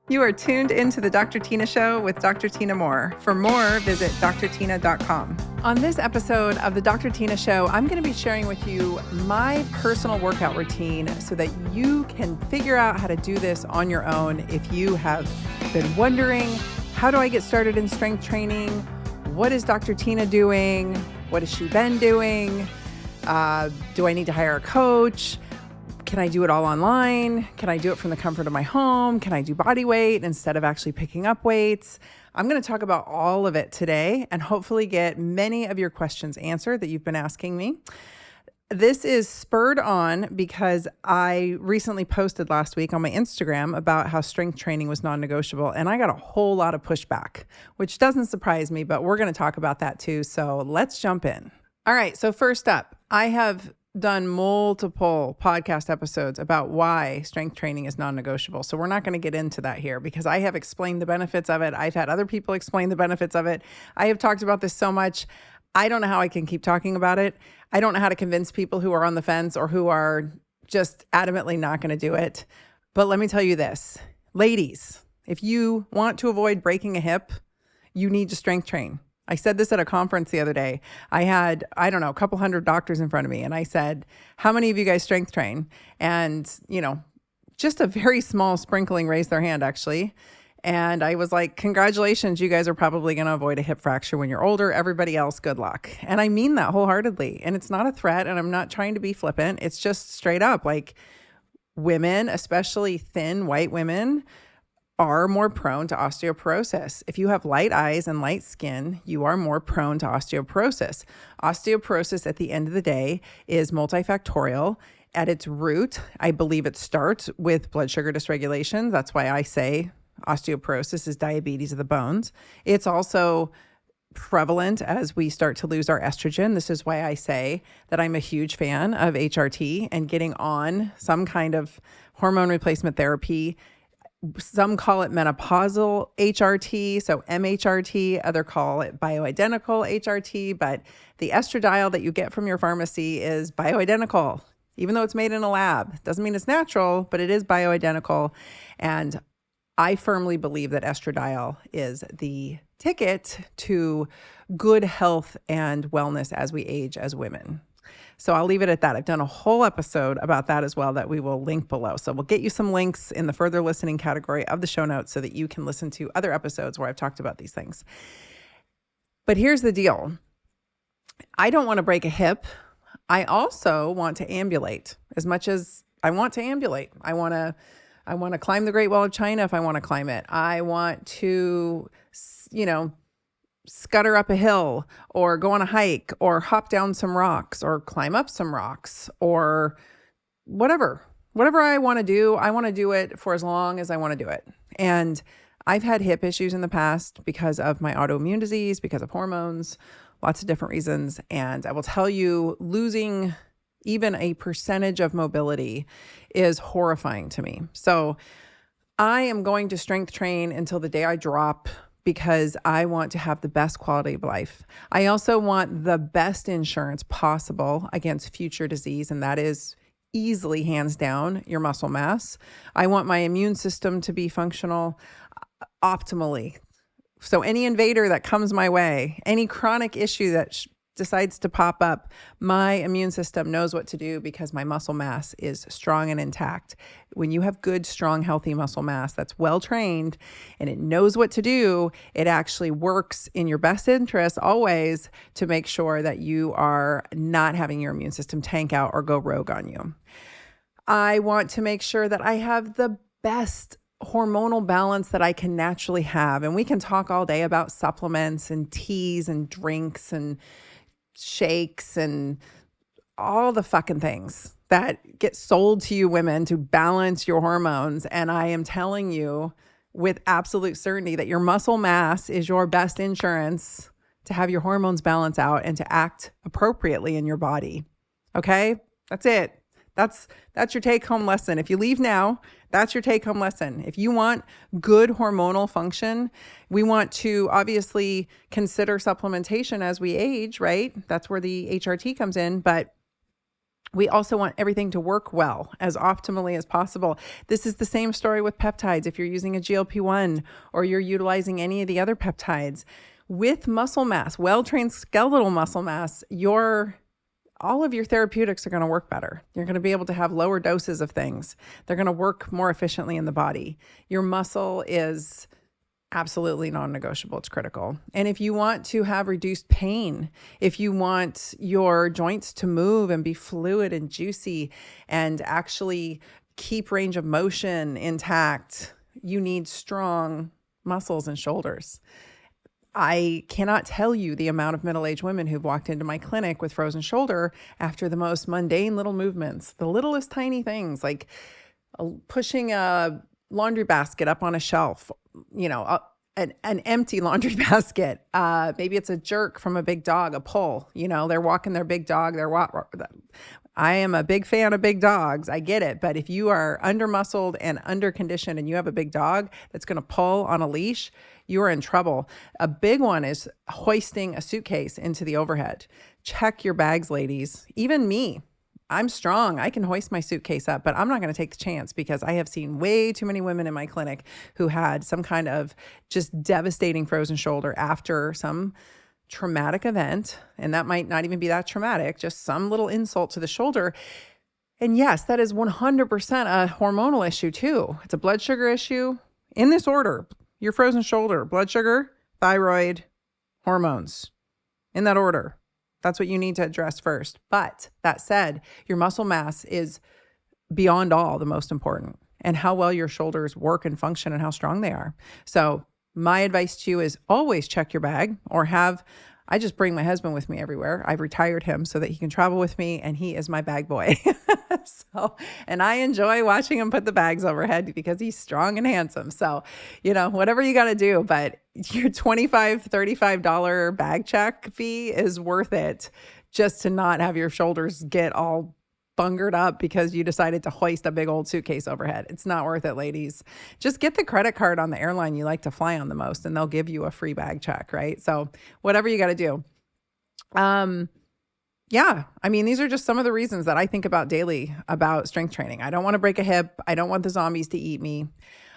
You are tuned into the Dr. Tyna Show with Dr. Tyna Moore. For more, visit drtyna.com. On this episode of the Dr. Tyna Show, I'm going to be sharing with you my personal workout routine so that you can figure out how to do this on your own. If you have been wondering, how do I get started in strength training? What is Dr. Tyna doing? What has she been doing? Do I need to hire a coach? Can I do it all online? Can I do it from the comfort of my home? Can I do body weight instead of actually picking up weights? I'm going to talk about all of it today and hopefully get many of your questions answered that you've been asking me. This is spurred on because I recently posted last week on my Instagram about how strength training was non-negotiable, and I got a whole lot of pushback, which doesn't surprise me, but we're going to talk about that too. So let's jump in. All right. So first up, I have done multiple podcast episodes about why strength training is non-negotiable. So we're not going to get into that here because I have explained the benefits of it. I've had other people explain the benefits of it. I have talked about this so much. I don't know how I can keep talking about it. I don't know how to convince people who are on the fence or who are just adamantly not going to do it. But let me tell you this, ladies, if you want to avoid breaking a hip, you need to strength train. I said this at a conference the other day. I had, a couple hundred doctors in front of me. And I said, how many of you guys strength train? And, just a very small sprinkling raised their hand actually. And I was like, congratulations, you guys are probably going to avoid a hip fracture when you're older. Everybody else, good luck. And I mean that wholeheartedly. And it's not a threat. And I'm not trying to be flippant. It's just straight up like women, especially thin white women, are more prone to osteoporosis. If you have light eyes and light skin, you are more prone to osteoporosis. Osteoporosis at the end of the day is multifactorial. At its root, I believe it starts with blood sugar dysregulation. That's why I say osteoporosis is diabetes of the bones. It's also prevalent as we start to lose our estrogen. This is why I say that I'm a huge fan of HRT and getting on some kind of hormone replacement therapy. Some call it menopausal HRT, so MHRT. Other call it bioidentical HRT, but the estradiol that you get from your pharmacy is bioidentical, even though it's made in a lab. Doesn't mean it's natural, but it is bioidentical. And I firmly believe that estradiol is the ticket to good health and wellness as we age as women. So I'll leave it at that. I've done a whole episode about that as well that we will link below. So we'll get you some links in the further listening category of the show notes so that you can listen to other episodes where I've talked about these things. But here's the deal. I don't want to break a hip. I also want to ambulate as much as I want to ambulate. I want to climb the Great Wall of China if I want to climb it. I want to, scutter up a hill or go on a hike or hop down some rocks or climb up some rocks or whatever I want to do. I want to do it for as long as I want to do it. And I've had hip issues in the past because of my autoimmune disease, because of hormones, lots of different reasons. And I will tell you, losing even a percentage of mobility is horrifying to me. So I am going to strength train until the day I drop, because I want to have the best quality of life. I also want the best insurance possible against future disease, and that is easily, hands down, your muscle mass. I want my immune system to be functional optimally. So any invader that comes my way, any chronic issue that decides to pop up, my immune system knows what to do because my muscle mass is strong and intact. When you have good, strong, healthy muscle mass that's well trained and it knows what to do, it actually works in your best interest always to make sure that you are not having your immune system tank out or go rogue on you. I want to make sure that I have the best hormonal balance that I can naturally have. And we can talk all day about supplements and teas and drinks and shakes and all the fucking things that get sold to you women to balance your hormones. And I am telling you with absolute certainty that your muscle mass is your best insurance to have your hormones balance out and to act appropriately in your body. Okay? That's it. That's your take-home lesson. If you leave now, that's your take-home lesson. If you want good hormonal function, we want to obviously consider supplementation as we age, right? That's where the HRT comes in. But We also want everything to work well, as optimally as possible. This is the same story with peptides. If you're using a GLP-1 or you're utilizing any of the other peptides, with muscle mass, well-trained skeletal muscle mass, all of your therapeutics are going to work better. You're going to be able to have lower doses of things. They're going to work more efficiently in the body. Your muscle is absolutely non-negotiable. It's critical. And if you want to have reduced pain, if you want your joints to move and be fluid and juicy and actually keep range of motion intact, you need strong muscles and shoulders. I cannot tell you the amount of middle-aged women who've walked into my clinic with frozen shoulder after the most mundane little movements, the littlest tiny things like pushing a laundry basket up on a shelf, an empty laundry basket. Maybe it's a jerk from a big dog, a pull, they're walking their big dog. I am a big fan of big dogs. I get it. But if you are under-muscled and under-conditioned and you have a big dog that's going to pull on a leash, you are in trouble. A big one is hoisting a suitcase into the overhead. Check your bags, ladies. Even me. I'm strong. I can hoist my suitcase up, but I'm not going to take the chance because I have seen way too many women in my clinic who had some kind of just devastating frozen shoulder after some traumatic event. And that might not even be that traumatic, just some little insult to the shoulder. And yes, that is 100% a hormonal issue too. It's a blood sugar issue in this order: your frozen shoulder, blood sugar, thyroid, hormones, in that order. That's what you need to address first. But that said, your muscle mass is beyond all the most important, and how well your shoulders work and function and how strong they are. So my advice to you is always check your bag, or I just bring my husband with me everywhere. I've retired him so that he can travel with me, and he is my bag boy. And I enjoy watching him put the bags overhead because he's strong and handsome. So, whatever you got to do, but your $25, $35 bag check fee is worth it just to not have your shoulders get all bungered up because you decided to hoist a big old suitcase overhead. It's not worth it, ladies. Just get the credit card on the airline you like to fly on the most, and they'll give you a free bag check, right? So whatever you got to do. Yeah, these are just some of the reasons that I think about daily about strength training. I don't want to break a hip. I don't want the zombies to eat me.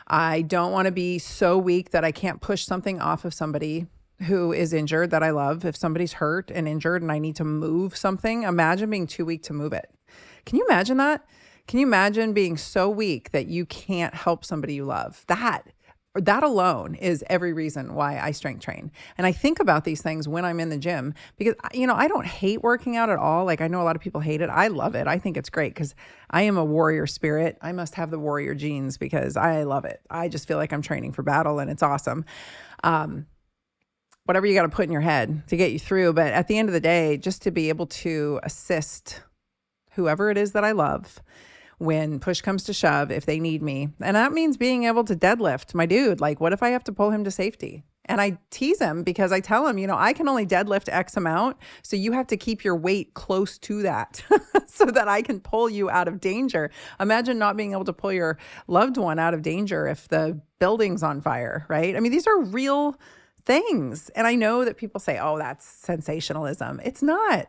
I don't want to be so weak that I can't push something off of somebody who is injured that I love. If somebody's hurt and injured and I need to move something, imagine being too weak to move it. Can you imagine that? Can you imagine being so weak that you can't help somebody you love? That alone is every reason why I strength train. And I think about these things when I'm in the gym because, I don't hate working out at all. Like, I know a lot of people hate it. I love it. I think it's great because I am a warrior spirit. I must have the warrior genes because I love it. I just feel like I'm training for battle, and it's awesome. Whatever you got to put in your head to get you through. But at the end of the day, just to be able to assist whoever it is that I love when push comes to shove, if they need me. And that means being able to deadlift my dude. Like, what if I have to pull him to safety? And I tease him because I tell him, I can only deadlift X amount. So you have to keep your weight close to that so that I can pull you out of danger. Imagine not being able to pull your loved one out of danger if the building's on fire, right? These are real things. And I know that people say, oh, that's sensationalism. It's not.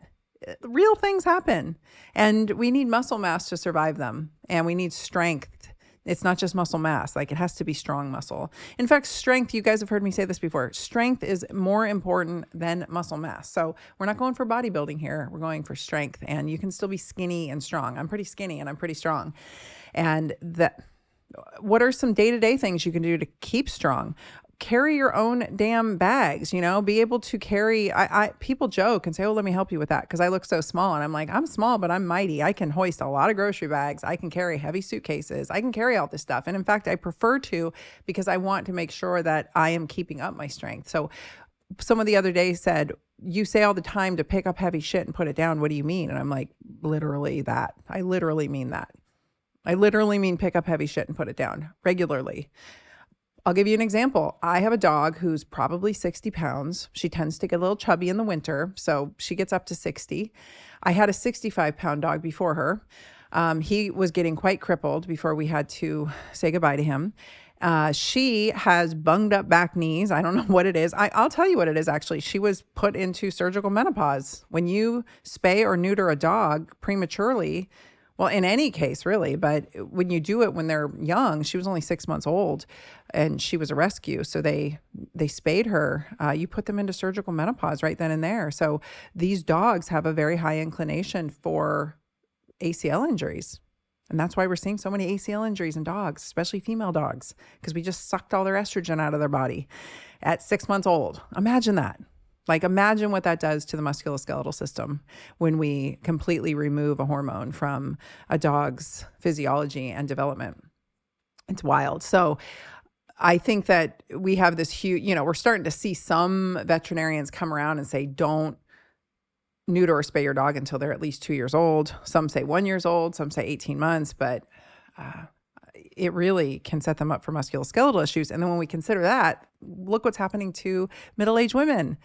Real things happen, and we need muscle mass to survive them, and we need strength. It's not just muscle mass. Like, it has to be strong muscle. In fact, strength, you guys have heard me say this before, strength is more important than muscle mass. So we're not going for bodybuilding here. We're going for strength, and you can still be skinny and strong. I'm pretty skinny and I'm pretty strong. And what are some day-to-day things you can do to keep strong? Carry your own damn bags, be able to carry. People joke and say, oh, let me help you with that because I look so small. And I'm like, I'm small, but I'm mighty. I can hoist a lot of grocery bags. I can carry heavy suitcases. I can carry all this stuff. And in fact, I prefer to because I want to make sure that I am keeping up my strength. So someone the other day said, you say all the time to pick up heavy shit and put it down. What do you mean? And I'm like, literally that. I literally mean that. I literally mean pick up heavy shit and put it down regularly. I'll give you an example. I have a dog who's probably 60 pounds. She tends to get a little chubby in the winter, so she gets up to 60. I had a 65-pound dog before her. He was getting quite crippled before we had to say goodbye to him. She has bunged up back knees. I don't know what it is. I'll tell you what it is, actually. She was put into surgical menopause. When you spay or neuter a dog prematurely, well, in any case, really, but when you do it when they're young, she was only 6 months old and she was a rescue. So they spayed her. You put them into surgical menopause right then and there. So these dogs have a very high inclination for ACL injuries. And that's why we're seeing so many ACL injuries in dogs, especially female dogs, because we just sucked all their estrogen out of their body at 6 months old. Imagine that. Like, imagine what that does to the musculoskeletal system when we completely remove a hormone from a dog's physiology and development. It's wild. So I think that we have this huge, we're starting to see some veterinarians come around and say, don't neuter or spay your dog until they're at least 2 years old. Some say 1 year old, some say 18 months, but it really can set them up for musculoskeletal issues. And then when we consider that, look what's happening to middle-aged women.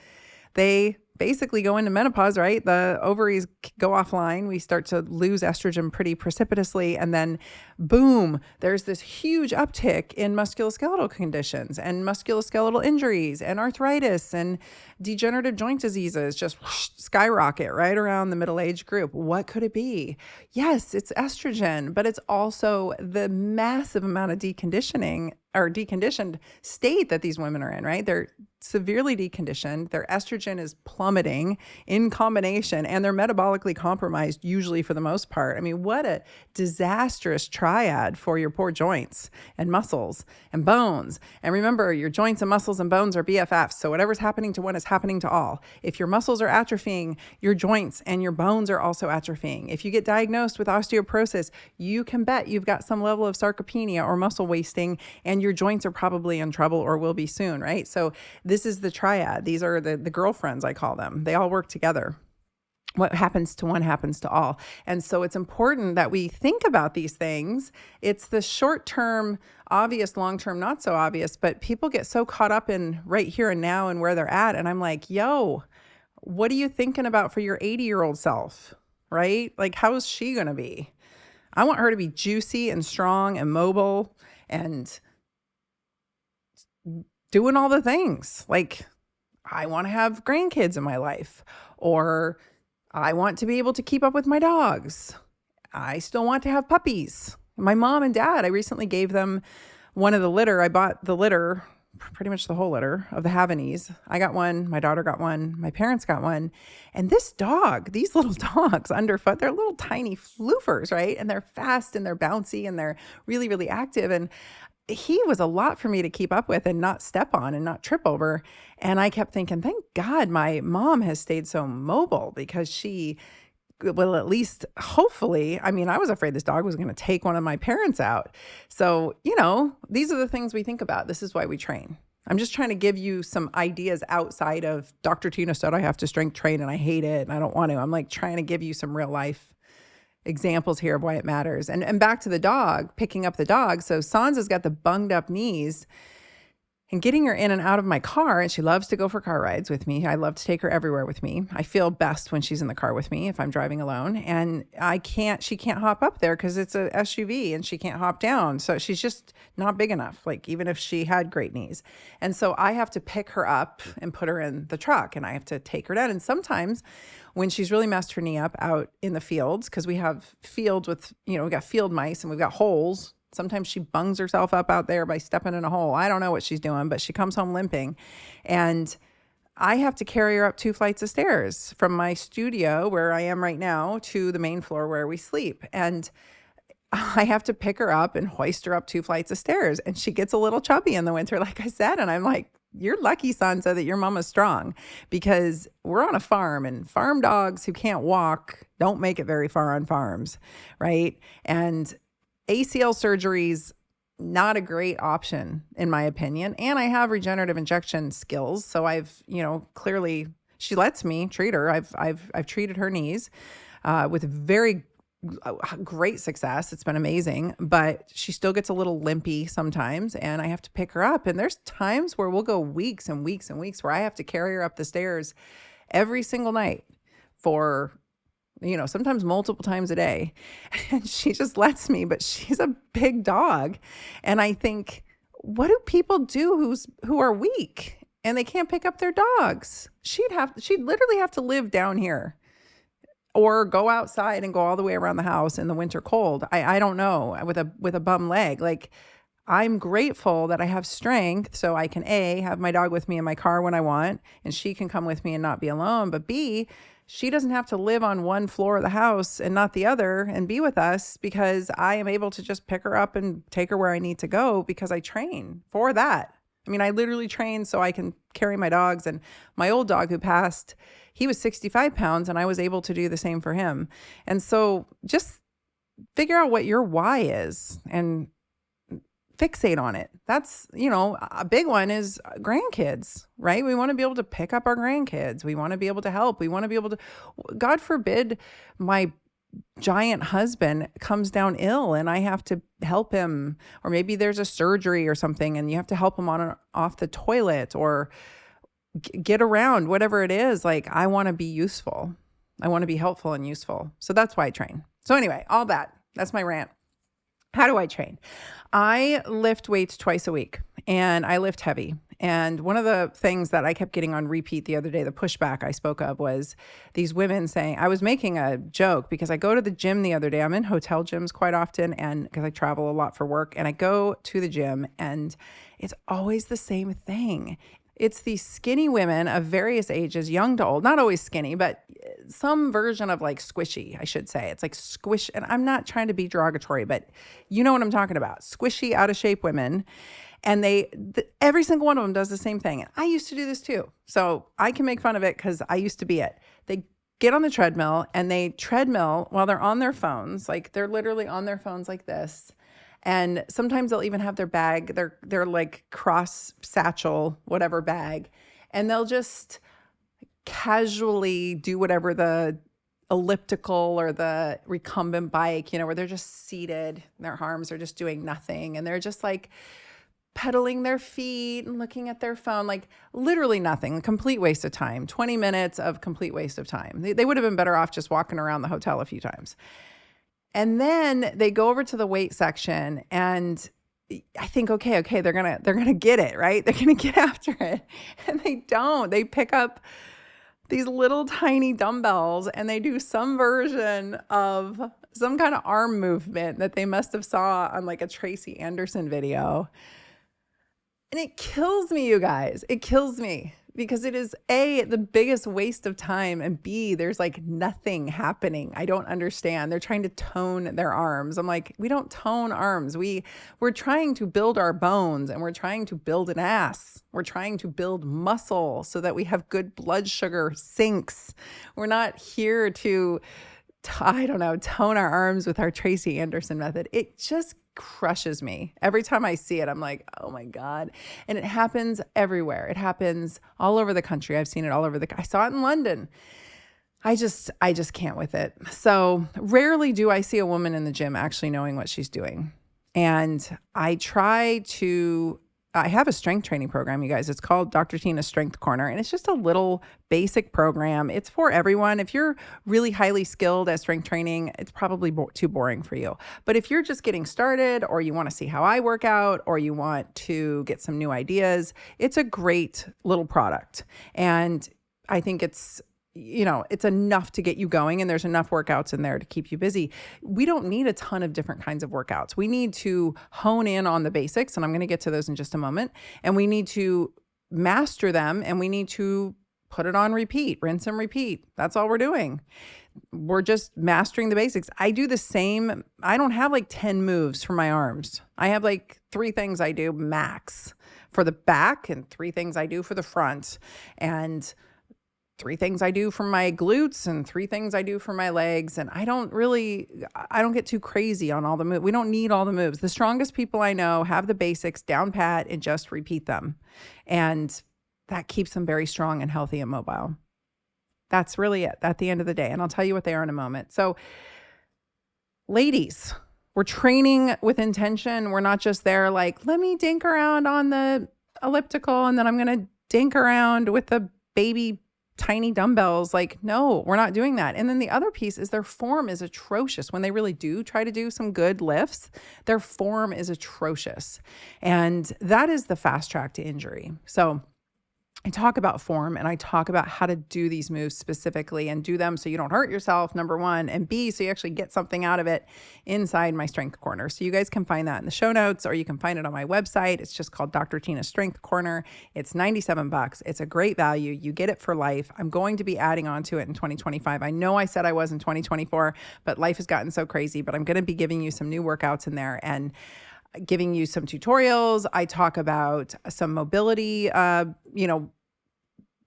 They basically go into menopause, right? The ovaries go offline. We start to lose estrogen pretty precipitously. And then boom, there's this huge uptick in musculoskeletal conditions and musculoskeletal injuries and arthritis and degenerative joint diseases just skyrocket right around the middle-aged group. What could it be? Yes, it's estrogen, but it's also the massive amount of deconditioning or deconditioned state that these women are in, right? They're severely deconditioned. Their estrogen is plummeting in combination, and they're metabolically compromised, usually for the most part. I mean, what a disastrous triad for your poor joints and muscles and bones. And remember, your joints and muscles and bones are BFFs. So whatever's happening to one is happening to all. If your muscles are atrophying, your joints and your bones are also atrophying. If you get diagnosed with osteoporosis, you can bet you've got some level of sarcopenia or muscle wasting, and your joints are probably in trouble or will be soon, right? So this is the triad. These are the girlfriends, I call them. They all work together. What happens to one happens to all. And so it's important that we think about these things. It's the short-term obvious, long-term not so obvious, but people get so caught up in right here and now and where they're at. And I'm like, yo, what are you thinking about for your 80-year-old self, right? Like, how is she going to be? I want her to be juicy and strong and mobile and doing all the things. Like, I want to have grandkids in my life, or I want to be able to keep up with my dogs. I still want to have puppies. My mom and dad, I recently gave them one of the litter. I bought the litter, pretty much the whole litter of the Havanese. I got one, my daughter got one, my parents got one. And this dog, these little dogs underfoot, they're little tiny floofers, right? And they're fast and they're bouncy and they're really, really active. And he was a lot for me to keep up with and not step on and not trip over. And I kept thinking, thank God my mom has stayed so mobile, because she will at least, hopefully, I mean, I was afraid this dog was going to take one of my parents out. So, these are the things we think about. This is why we train. I'm just trying to give you some ideas outside of Dr. Tyna said I have to strength train and I hate it and I don't want to. I'm like trying to give you some real life examples here of why it matters. And back to the dog, picking up the dog. So Sansa's got the bunged up knees, and getting her in and out of my car. And she loves to go for car rides with me. I love to take her everywhere with me. I feel best when she's in the car with me if I'm driving alone. And she can't hop up there because it's a SUV and she can't hop down. So she's just not big enough, like even if she had great knees. And so I have to pick her up and put her in the truck, and I have to take her down. And sometimes when she's really messed her knee up out in the fields, because we have fields with, we got field mice and we've got holes. Sometimes she bungs herself up out there by stepping in a hole. I don't know what she's doing, but she comes home limping. And I have to carry her up 2 flights of stairs from my studio where I am right now to the main floor where we sleep. And I have to pick her up and hoist her up 2 flights of stairs. And she gets a little chubby in the winter, like I said. And I'm like, you're lucky, Sansa, that your mama's strong, because we're on a farm, and farm dogs who can't walk don't make it very far on farms, right? And ACL surgery's not a great option, in my opinion. And I have regenerative injection skills. So I've, clearly she lets me treat her. I've treated her knees with very great success. It's been amazing, but she still gets a little limpy sometimes, and I have to pick her up. And there's times where we'll go weeks and weeks and weeks where I have to carry her up the stairs every single night for sometimes multiple times a day. And she just lets me, but she's a big dog. And I think, what do people do who are weak and they can't pick up their dogs? She'd literally have to live down here or go outside and go all the way around the house in the winter cold. I don't know, with a bum leg. Like, I'm grateful that I have strength so I can A, have my dog with me in my car when I want, and she can come with me and not be alone. But B, she doesn't have to live on one floor of the house and not the other and be with us, because I am able to just pick her up and take her where I need to go because I train for that. I mean, I literally train so I can carry my dogs. And my old dog who passed, he was 65 pounds and I was able to do the same for him. And so just figure out what your why is and fixate on it. That's, a big one is grandkids, right? We want to be able to pick up our grandkids. We want to be able to help. We want to be able to, God forbid, my giant husband comes down ill and I have to help him, or maybe there's a surgery or something and you have to help him on and off the toilet or get around, whatever it is. Like, I want to be useful. I want to be helpful and useful. So that's why I train. So anyway, that's my rant. How do I train? I lift weights twice a week and I lift heavy. And one of the things that I kept getting on repeat the other day, the pushback I spoke of, was these women saying, I was making a joke because I go to the gym the other day. I'm in hotel gyms quite often, and because I travel a lot for work, and I go to the gym and it's always the same thing. It's these skinny women of various ages, young to old, not always skinny, but some version of like squishy, I should say. It's like squish. And I'm not trying to be derogatory, but you know what I'm talking about. Squishy, out of shape women. And every single one of them does the same thing. And I used to do this too. So I can make fun of it because I used to be it. They get on the treadmill and they treadmill while they're on their phones. Like, they're literally on their phones like this. And sometimes they'll even have their bag, their like cross satchel, whatever bag. And they'll just casually do whatever, the elliptical or the recumbent bike, where they're just seated, their arms are just doing nothing. And they're just like pedaling their feet and looking at their phone, like literally nothing, complete waste of time, 20 minutes of complete waste of time. They would have been better off just walking around the hotel a few times. And then they go over to the weight section and I think, okay, they're going to get it, right? They're going to get after it. And they don't. They pick up these little tiny dumbbells and they do some version of some kind of arm movement that they must have saw on like a Tracy Anderson video. And it kills me, you guys. It kills me because it is A, the biggest waste of time, and B, there's like nothing happening. I don't understand. They're trying to tone their arms. I'm like, we don't tone arms. We're trying to build our bones, and we're trying to build an ass. We're trying to build muscle so that we have good blood sugar sinks. We're not here to, tone our arms with our Tracy Anderson method. It just crushes me. Every time I see it, I'm like, oh my God. And it happens everywhere. It happens all over the country. I've seen it all over I saw it in London. I just can't with it. So rarely do I see a woman in the gym actually knowing what she's doing. And I have a strength training program, you guys. It's called Dr. Tyna Strength Corner, and it's just a little basic program. It's for everyone. If you're really highly skilled at strength training, it's probably too boring for you. But if you're just getting started, or you want to see how I work out, or you want to get some new ideas, it's a great little product. And I think it's enough to get you going, and there's enough workouts in there to keep you busy. We don't need a ton of different kinds of workouts. We need to hone in on the basics, and I'm going to get to those in just a moment. And we need to master them, and we need to put it on repeat, rinse and repeat. That's all we're doing. We're just mastering the basics. I do the same. I don't have like 10 moves for my arms. I have like 3 things I do max for the back, and 3 things I do for the front, and 3 things I do for my glutes, and 3 things I do for my legs. And I don't get too crazy on all the moves. We don't need all the moves. The strongest people I know have the basics down pat and just repeat them. And that keeps them very strong and healthy and mobile. That's really it at the end of the day. And I'll tell you what they are in a moment. So ladies, we're training with intention. We're not just there like, let me dink around on the elliptical and then I'm going to dink around with the baby tiny dumbbells. Like, no, we're not doing that. And then the other piece is their form is atrocious. When they really do try to do some good lifts, their form is atrocious. And that is the fast track to injury. So I talk about form and I talk about how to do these moves specifically and do them so you don't hurt yourself, number one, and B, so you actually get something out of it inside my Strength Corner. So you guys can find that in the show notes, or you can find it on my website. It's just called Dr. Tyna Strength Corner. It's $97. It's a great value. You get it for life. I'm going to be adding on to it in 2025. I know I said I was in 2024, but life has gotten so crazy, but I'm going to be giving you some new workouts in there and giving you some tutorials. I talk about some mobility,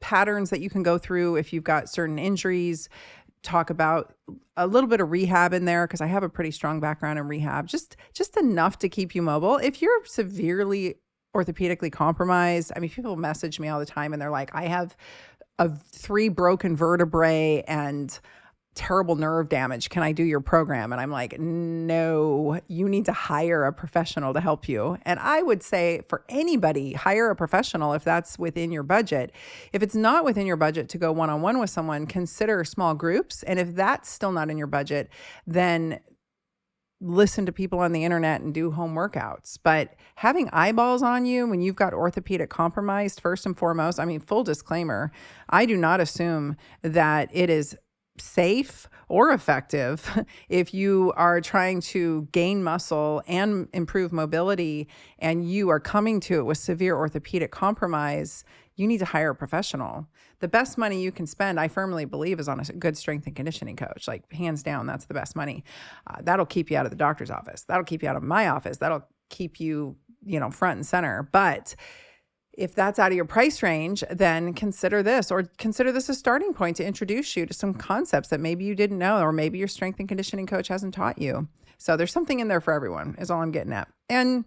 patterns that you can go through if you've got certain injuries. Talk about a little bit of rehab in there because I have a pretty strong background in rehab, just enough to keep you mobile. If you're severely orthopedically compromised, I mean, people message me all the time and they're like, I have 3 broken vertebrae and terrible nerve damage. Can I do your program? And I'm like, no, you need to hire a professional to help you. And I would say for anybody, hire a professional if that's within your budget. If it's not within your budget to go one-on-one with someone, consider small groups. And if that's still not in your budget, then listen to people on the internet and do home workouts. But having eyeballs on you when you've got orthopedic compromised, first and foremost, I mean, full disclaimer, I do not assume that it is safe or effective if you are trying to gain muscle and improve mobility and you are coming to it with severe orthopedic compromise. You need to hire a professional. The best money you can spend, I firmly believe, is on a good strength and conditioning coach. Like, hands down, that's the best money. That'll keep you out of the doctor's office. That'll keep you out of my office. That'll keep you, front and center. But if that's out of your price range, then consider this, or consider this a starting point to introduce you to some concepts that maybe you didn't know, or maybe your strength and conditioning coach hasn't taught you. So there's something in there for everyone, is all I'm getting at. And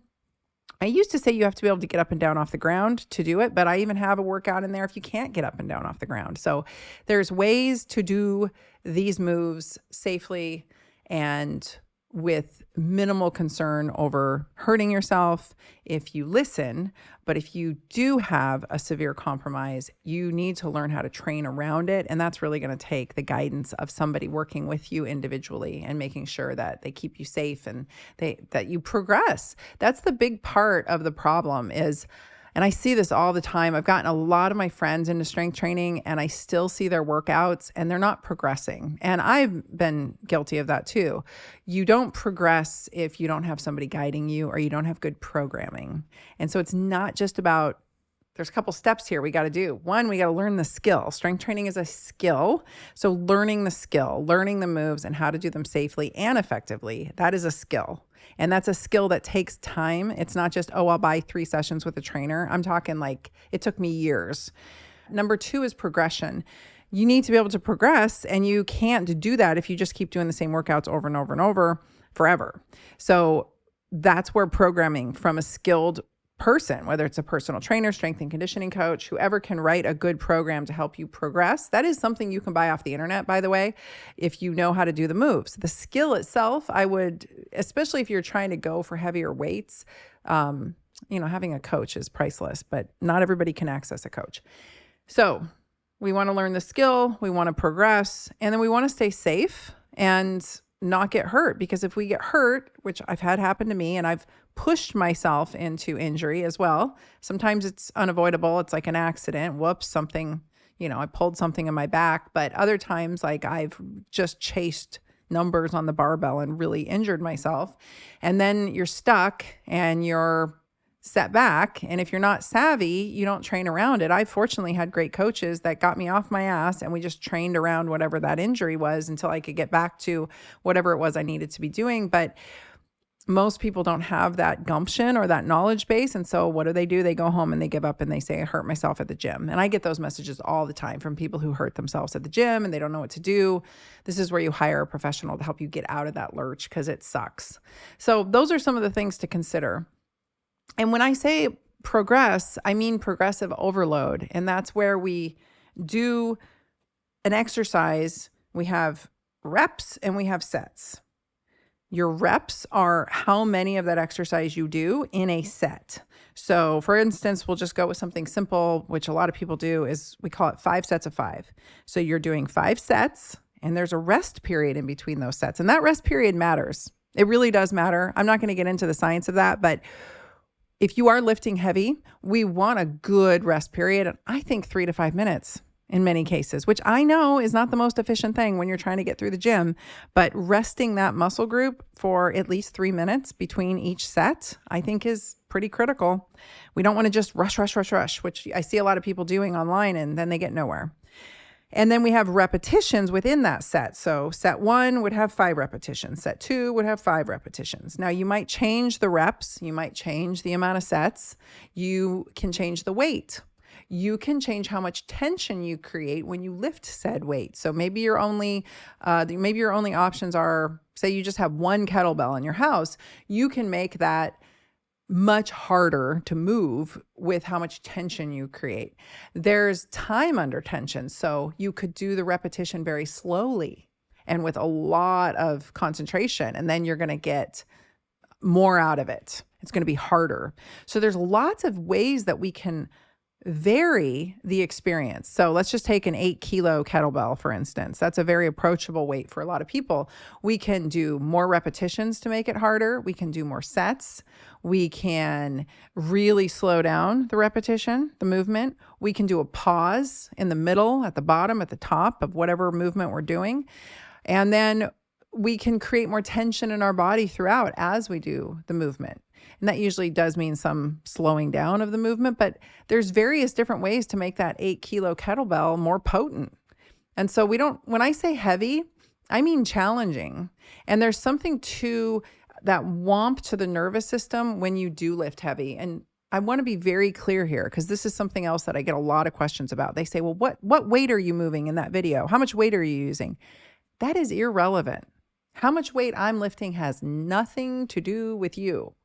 I used to say you have to be able to get up and down off the ground to do it, but I even have a workout in there if you can't get up and down off the ground. So there's ways to do these moves safely and with minimal concern over hurting yourself if you listen. But if you do have a severe compromise, you need to learn how to train around it. And that's really going to take the guidance of somebody working with you individually and making sure that they keep you safe and that you progress. That's the big part of the problem is, and I see this all the time. I've gotten a lot of my friends into strength training and I still see their workouts and they're not progressing. And I've been guilty of that too. You don't progress if you don't have somebody guiding you or you don't have good programming. And so it's not just about, there's a couple steps here we got to do. One, we got to learn the skill. Strength training is a skill. So learning the skill, learning the moves and how to do them safely and effectively, that is a skill. And that's a skill that takes time. It's not just, I'll buy 3 sessions with a trainer. I'm talking like it took me years. Number 2 is progression. You need to be able to progress, and you can't do that if you just keep doing the same workouts over and over and over forever. So that's where programming from a skilled person, whether it's a personal trainer, strength and conditioning coach, whoever can write a good program to help you progress. That is something you can buy off the internet, by the way, if you know how to do the moves. The skill itself, I would, especially if you're trying to go for heavier weights, having a coach is priceless, but not everybody can access a coach. So we want to learn the skill, we want to progress, and then we want to stay safe and not get hurt, because if we get hurt, which I've had happen to me, and I've pushed myself into injury as well. Sometimes it's unavoidable. It's like an accident. Whoops, something, I pulled something in my back. But other times, like I've just chased numbers on the barbell and really injured myself. And then you're stuck and you're set back. And if you're not savvy, you don't train around it. I fortunately had great coaches that got me off my ass and we just trained around whatever that injury was until I could get back to whatever it was I needed to be doing. But most people don't have that gumption or that knowledge base. And so what do? They go home and they give up and they say, I hurt myself at the gym. And I get those messages all the time from people who hurt themselves at the gym and they don't know what to do. This is where you hire a professional to help you get out of that lurch because it sucks. So those are some of the things to consider. And when I say progress, I mean progressive overload. And that's where we do an exercise. We have reps and we have sets. Your reps are how many of that exercise you do in a set. So for instance, we'll just go with something simple, which a lot of people do is we call it 5 sets of 5. So you're doing 5 sets and there's a rest period in between those sets. And that rest period matters. It really does matter. I'm not going to get into the science of that, but if you are lifting heavy, we want a good rest period. And I think 3 to 5 minutes in many cases, which I know is not the most efficient thing when you're trying to get through the gym, but resting that muscle group for at least 3 minutes between each set, I think is pretty critical. We don't want to just rush, which I see a lot of people doing online and then they get nowhere. And then we have repetitions within that set. So set 1 would have 5 repetitions. Set 2 would have 5 repetitions. Now you might change the reps. You might change the amount of sets. You can change the weight. You can change how much tension you create when you lift said weight. So maybe your only options are, say you just have 1 kettlebell in your house. You can make that much harder to move with how much tension you create. There's time under tension. So you could do the repetition very slowly and with a lot of concentration, and then you're going to get more out of it. It's going to be harder. So there's lots of ways that we can vary the experience. So let's just take an 8-kilo kettlebell, for instance. That's a very approachable weight for a lot of people. We can do more repetitions to make it harder. We can do more sets. We can really slow down the repetition, the movement. We can do a pause in the middle, at the bottom, at the top of whatever movement we're doing. And then we can create more tension in our body throughout as we do the movement. And that usually does mean some slowing down of the movement, but there's various different ways to make that 8-kilo kettlebell more potent. And so when I say heavy, I mean challenging. And there's something to that whomp to the nervous system when you do lift heavy. And I want to be very clear here because this is something else that I get a lot of questions about. They say, well, what weight are you moving in that video? How much weight are you using? That is irrelevant. How much weight I'm lifting has nothing to do with you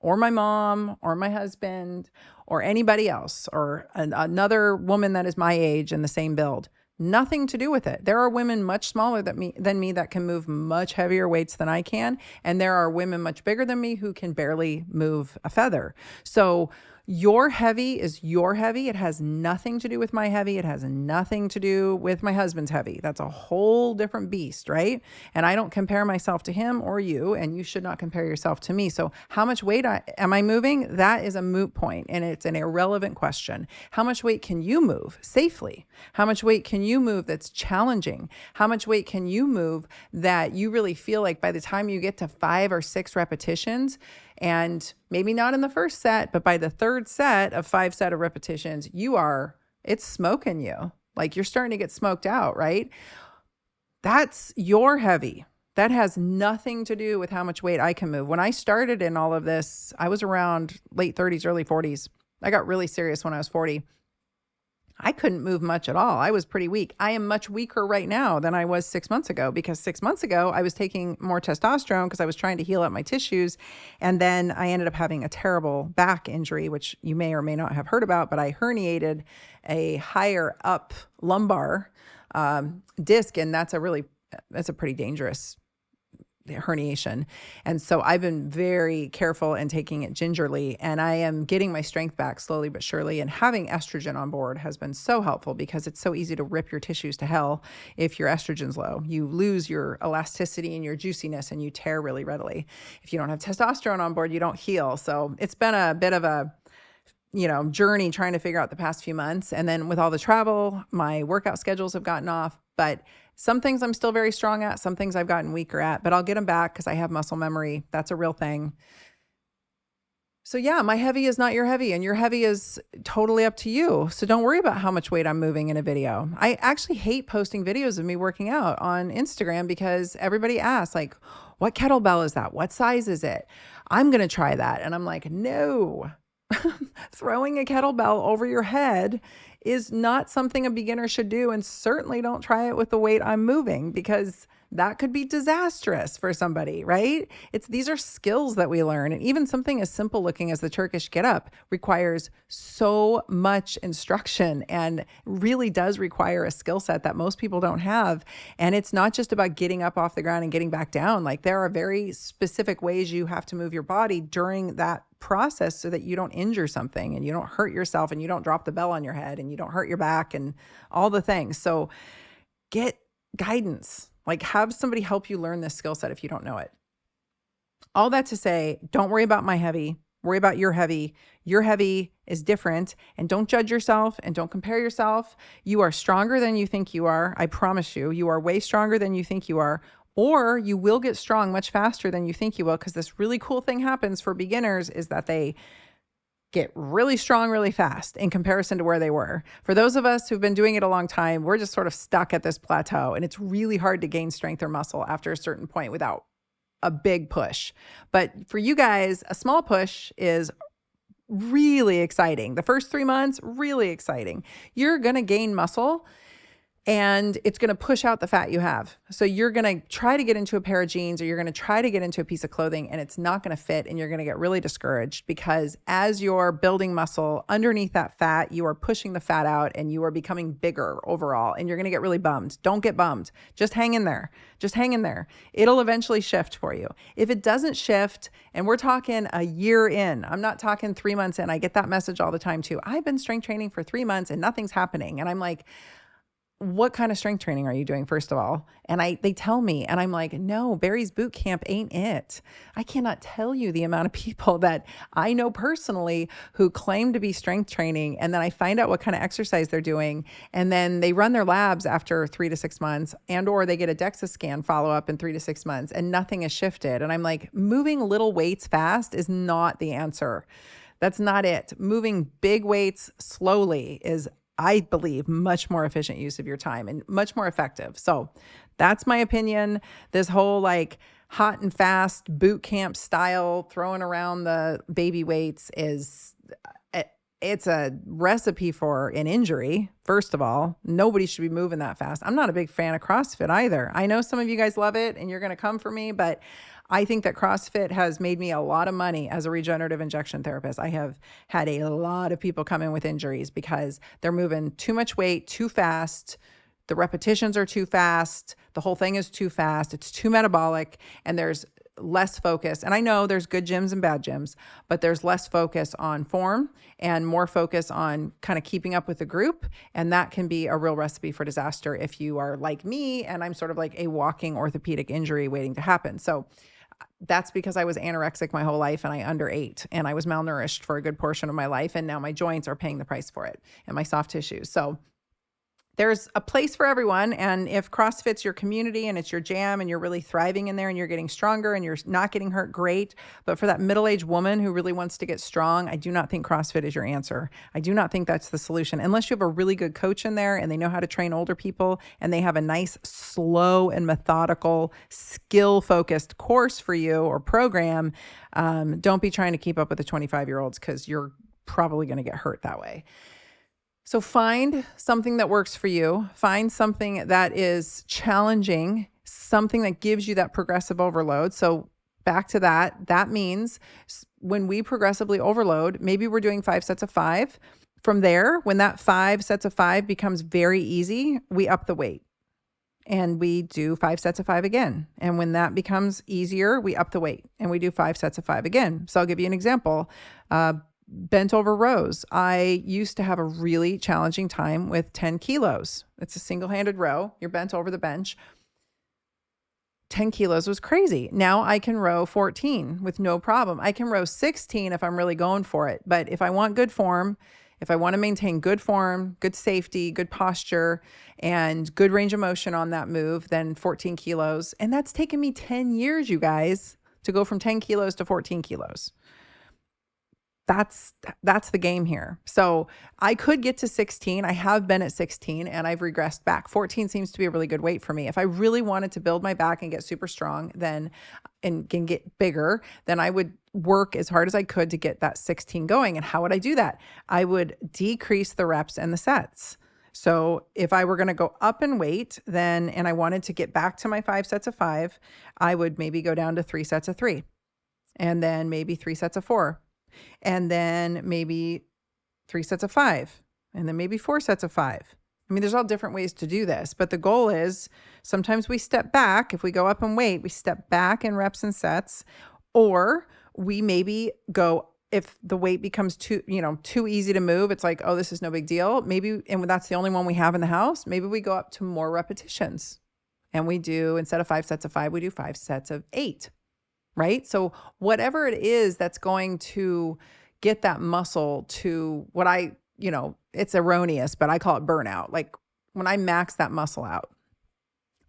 or my mom or my husband or anybody else or another woman that is my age and the same build. Nothing to do with it. There are women much smaller than me that can move much heavier weights than I can. And there are women much bigger than me who can barely move a feather. So your heavy is your heavy. It has nothing to do with my heavy. It has nothing to do with my husband's heavy. That's a whole different beast, right? And I don't compare myself to him or you, and you should not compare yourself to me. So how much weight am I moving? That is a moot point, and it's an irrelevant question. How much weight can you move safely? How much weight can you move that's challenging? How much weight can you move that you really feel like by the time you get to 5 or 6 repetitions, and maybe not in the first set, but by the third set of 5 set of repetitions, it's smoking you. Like you're starting to get smoked out, right? That's your heavy. That has nothing to do with how much weight I can move. When I started in all of this, I was around late 30s, early 40s. I got really serious when I was 40. I couldn't move much at all. I was pretty weak. I am much weaker right now than I was 6 months ago because 6 months ago I was taking more testosterone because I was trying to heal up my tissues. And then I ended up having a terrible back injury, which you may or may not have heard about, but I herniated a higher up lumbar disc. And that's a pretty dangerous herniation. And so I've been very careful and taking it gingerly, and I am getting my strength back slowly but surely. And having estrogen on board has been so helpful because it's so easy to rip your tissues to hell if your estrogen's low. You lose your elasticity and your juiciness and you tear really readily. If you don't have testosterone on board, you don't heal. So it's been a bit of a journey trying to figure out the past few months. And then with all the travel, my workout schedules have gotten off, but some things I'm still very strong at, some things I've gotten weaker at, but I'll get them back because I have muscle memory. That's a real thing. So yeah, my heavy is not your heavy, and your heavy is totally up to you. So don't worry about how much weight I'm moving in a video. I actually hate posting videos of me working out on Instagram because everybody asks like, what kettlebell is that? What size is it? I'm going to try that. And I'm like, no. Throwing a kettlebell over your head is not something a beginner should do, and certainly don't try it with the weight I'm moving because that could be disastrous for somebody, right? These are skills that we learn. And even something as simple looking as the Turkish get up requires so much instruction and really does require a skill set that most people don't have. And it's not just about getting up off the ground and getting back down. Like, there are very specific ways you have to move your body during that process so that you don't injure something and you don't hurt yourself and you don't drop the bell on your head and you don't hurt your back and all the things. So get guidance. Like, have somebody help you learn this skill set if you don't know it. All that to say, don't worry about my heavy. Worry about your heavy. Your heavy is different, and don't judge yourself and don't compare yourself. You are stronger than you think you are. I promise you, you are way stronger than you think you are, or you will get strong much faster than you think you will, because this really cool thing happens for beginners is that they get really strong really fast in comparison to where they were. For those of us who've been doing it a long time, we're just sort of stuck at this plateau, and it's really hard to gain strength or muscle after a certain point without a big push. But for you guys, a small push is really exciting. The first 3 months, really exciting. You're going to gain muscle, and it's going to push out the fat you have. So you're going to try to get into a pair of jeans, or you're going to try to get into a piece of clothing, and it's not going to fit, and you're going to get really discouraged, because as you're building muscle underneath that fat, you are pushing the fat out and you are becoming bigger overall, and you're going to get really bummed. Don't get bummed. Just hang in there. Just hang in there. It'll eventually shift for you. If it doesn't shift, and we're talking a year in, I'm not talking 3 months in. I get that message all the time too. I've been strength training for 3 months and nothing's happening. And I'm like, what kind of strength training are you doing, first of all? And they tell me, and I'm like, no, Barry's boot camp ain't it. I cannot tell you the amount of people that I know personally who claim to be strength training, and then I find out what kind of exercise they're doing, and then they run their labs after 3 to 6 months, and or they get a DEXA scan follow-up in 3 to 6 months, and nothing has shifted. And I'm like, moving little weights fast is not the answer. That's not it. Moving big weights slowly is, I believe, much more efficient use of your time and much more effective. So that's my opinion. This whole like hot and fast boot camp style throwing around the baby weights it's a recipe for an injury. First of all, nobody should be moving that fast. I'm not a big fan of CrossFit either. I know some of you guys love it and you're going to come for me, but I think that CrossFit has made me a lot of money as a regenerative injection therapist. I have had a lot of people come in with injuries because they're moving too much weight too fast. The repetitions are too fast. The whole thing is too fast. It's too metabolic, and there's less focus. And I know there's good gyms and bad gyms, but there's less focus on form and more focus on kind of keeping up with the group. And that can be a real recipe for disaster if you are like me, and I'm sort of like a walking orthopedic injury waiting to happen. So that's because I was anorexic my whole life and I underate, and I was malnourished for a good portion of my life. And now my joints are paying the price for it, and my soft tissues. So there's a place for everyone. And if CrossFit's your community and it's your jam and you're really thriving in there and you're getting stronger and you're not getting hurt, great. But for that middle-aged woman who really wants to get strong, I do not think CrossFit is your answer. I do not think that's the solution. Unless you have a really good coach in there and they know how to train older people and they have a nice, slow and methodical, skill-focused course for you or program, don't be trying to keep up with the 25-year-olds, because you're probably going to get hurt that way. So find something that works for you. Find something that is challenging, something that gives you that progressive overload. So back to that, that means when we progressively overload, maybe we're doing 5 sets of 5. From there, when that 5 sets of 5 becomes very easy, we up the weight and we do 5 sets of 5 again. And when that becomes easier, we up the weight and we do 5 sets of 5 again. So I'll give you an example. Bent over rows. I used to have a really challenging time with 10 kilos. It's a single-handed row. You're bent over the bench. 10 kilos was crazy. Now I can row 14 with no problem. I can row 16 if I'm really going for it. But if I want good form, if I want to maintain good form, good safety, good posture, and good range of motion on that move, then 14 kilos. And that's taken me 10 years, you guys, to go from 10 kilos to 14 kilos. That's the game here. So I could get to 16. I have been at 16 and I've regressed back. 14 seems to be a really good weight for me. If I really wanted to build my back and get super strong and can get bigger, then I would work as hard as I could to get that 16 going. And how would I do that? I would decrease the reps and the sets. So if I were going to go up in weight, then, and I wanted to get back to my 5 sets of 5, I would maybe go down to 3 sets of 3, and then maybe 3 sets of 4, and then maybe 3 sets of 5, and then maybe 4 sets of 5. I mean, there's all different ways to do this, but the goal is sometimes we step back. If we go up in weight, we step back in reps and sets, or we maybe go, if the weight becomes too easy to move, it's like, oh, this is no big deal. Maybe, and that's the only one we have in the house, maybe we go up to more repetitions, and we do, instead of 5 sets of 5, we do 5 sets of 8, right? So whatever it is that's going to get that muscle to what it's erroneous, but I call it burnout. Like when I max that muscle out.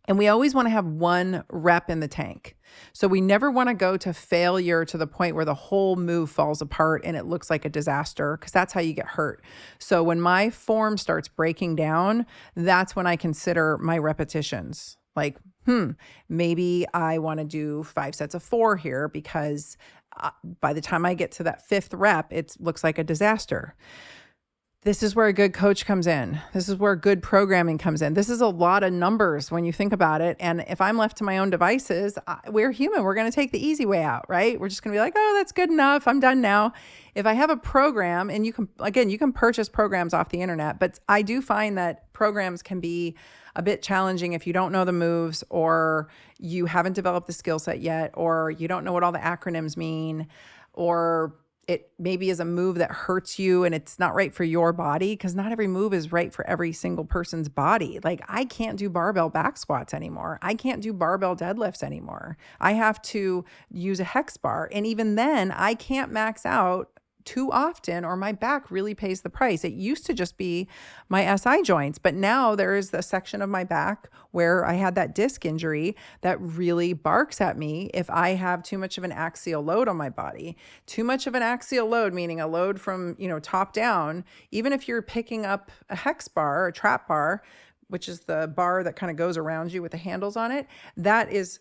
And we always want to have 1 rep in the tank. So we never want to go to failure to the point where the whole move falls apart and it looks like a disaster, because that's how you get hurt. So when my form starts breaking down, that's when I consider my repetitions. Like, maybe I want to do 5 sets of 4 here, because by the time I get to that 5th rep, it looks like a disaster. This is where a good coach comes in. This is where good programming comes in. This is a lot of numbers when you think about it. And if I'm left to my own devices, we're human. We're going to take the easy way out, right? We're just going to be like, oh, that's good enough. I'm done now. If I have a program, and you can purchase programs off the internet, but I do find that programs can be a bit challenging if you don't know the moves, or you haven't developed the skill set yet, or you don't know what all the acronyms mean, or it maybe is a move that hurts you and it's not right for your body, because not every move is right for every single person's body. Like, I can't do barbell back squats anymore. I can't do barbell deadlifts anymore. I have to use a hex bar. And even then, I can't max out too often, or my back really pays the price. It used to just be my SI joints, but now there is the section of my back where I had that disc injury that really barks at me if I have too much of an axial load on my body. Too much of an axial load, meaning a load from, top down. Even if you're picking up a hex bar, a trap bar, which is the bar that kind of goes around you with the handles on it, that is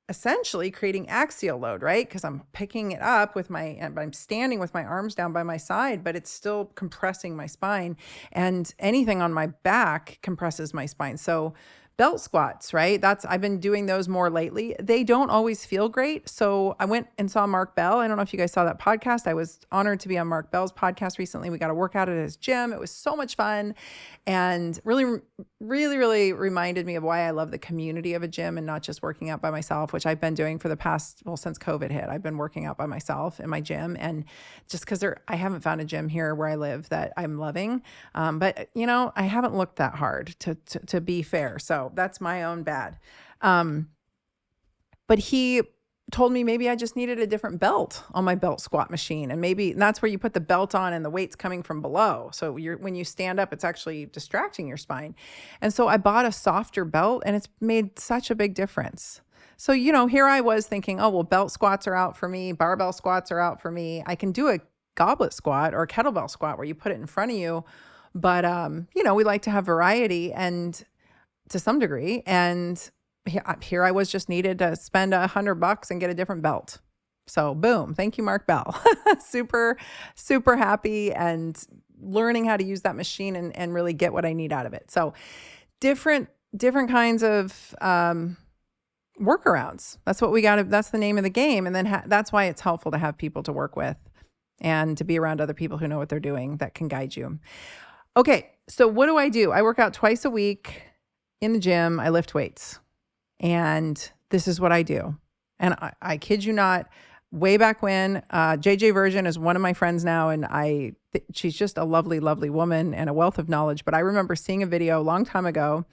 essentially creating axial load, right? Because I'm picking it up I'm standing with my arms down by my side, but it's still compressing my spine, and anything on my back compresses my spine. So belt squats, right? I've been doing those more lately. They don't always feel great. So I went and saw Mark Bell. I don't know if you guys saw that podcast. I was honored to be on Mark Bell's podcast recently. We got to work out at his gym. It was so much fun, and really, really, really reminded me of why I love the community of a gym and not just working out by myself, which I've been doing for the past, since COVID hit. I've been working out by myself in my gym, and just because I haven't found a gym here where I live that I'm loving. But I haven't looked that hard to be fair. So that's my own bad. But he told me maybe I just needed a different belt on my belt squat machine. And that's where you put the belt on and the weight's coming from below. So when you stand up, it's actually distracting your spine. And so I bought a softer belt, and it's made such a big difference. So, here I was thinking, oh, well, belt squats are out for me. Barbell squats are out for me. I can do a goblet squat or a kettlebell squat where you put it in front of you. But, we like to have variety, and to some degree. And here I was just needed to spend $100 and get a different belt. So boom, thank you, Mark Bell. Super, super happy, and learning how to use that machine and really get what I need out of it. So different kinds of workarounds. That's what we got. That's the name of the game. And then that's why it's helpful to have people to work with and to be around other people who know what they're doing that can guide you. Okay, so what do? I work out twice a week in the gym. I lift weights. And this is what I do. And I kid you not, way back when, JJ Virgin is one of my friends now, and she's just a lovely, lovely woman and a wealth of knowledge. But I remember seeing a video a long time ago,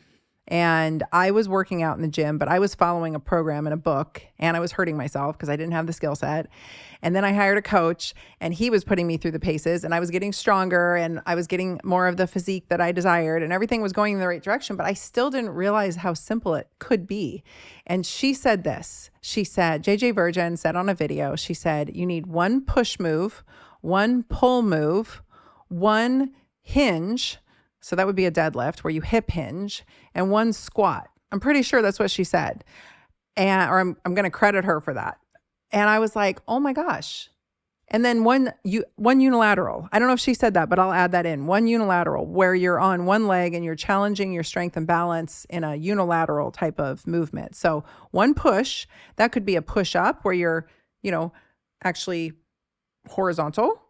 and I was working out in the gym, but I was following a program in a book, and I was hurting myself because I didn't have the skill set. And then I hired a coach, and he was putting me through the paces, and I was getting stronger, and I was getting more of the physique that I desired, and everything was going in the right direction, but I still didn't realize how simple it could be. And she said this. She said, JJ Virgin said on a video, she said, you need one push move, one pull move, one hinge. So that would be a deadlift where you hip hinge, and one squat. I'm pretty sure that's what she said. Or I'm going to credit her for that. And I was like, oh my gosh. And then one unilateral. I don't know if she said that, but I'll add that in. One unilateral, where you're on one leg and you're challenging your strength and balance in a unilateral type of movement. So one push, that could be a push up where you're, actually horizontal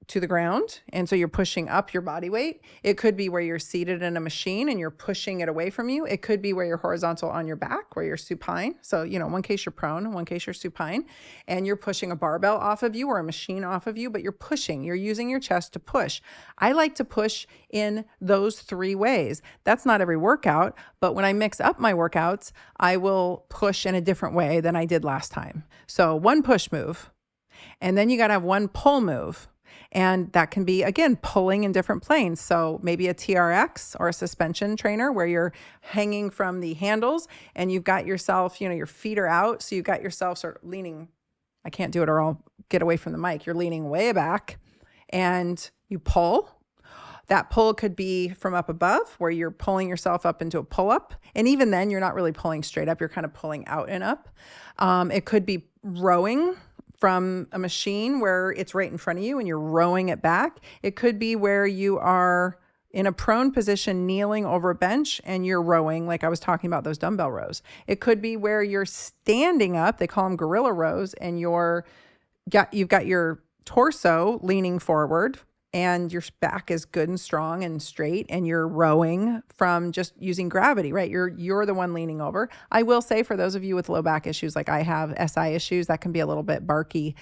to the ground. And so you're pushing up your body weight. It could be where you're seated in a machine and you're pushing it away from you. It could be where you're horizontal on your back, where you're supine. So, in one case you're prone, in one case you're supine, and you're pushing a barbell off of you or a machine off of you, but you're using your chest to push. I like to push in those 3 ways. That's not every workout, but when I mix up my workouts, I will push in a different way than I did last time. So one push move, and then you got to have one pull move. And that can be, again, pulling in different planes. So maybe a TRX or a suspension trainer where you're hanging from the handles and you've got yourself, your feet are out. So you've got yourself sort of leaning. I can't do it or I'll get away from the mic. You're leaning way back and you pull. That pull could be from up above where you're pulling yourself up into a pull up. And even then you're not really pulling straight up. You're kind of pulling out and up. It could be rowing from a machine where it's right in front of you and you're rowing it back. It could be where you are in a prone position, kneeling over a bench and you're rowing, like I was talking about those dumbbell rows. It could be where you're standing up, they call them gorilla rows, and you've got your torso leaning forward and your back is good and strong and straight and you're rowing from just using gravity, right? You're the one leaning over. I will say for those of you with low back issues, like I have SI issues, that can be a little bit barky.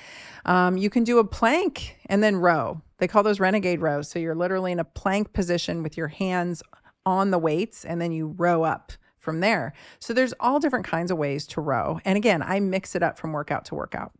You can do a plank and then row. They call those renegade rows. So you're literally in a plank position with your hands on the weights and then you row up from there. So there's all different kinds of ways to row. And again, I mix it up from workout to workout.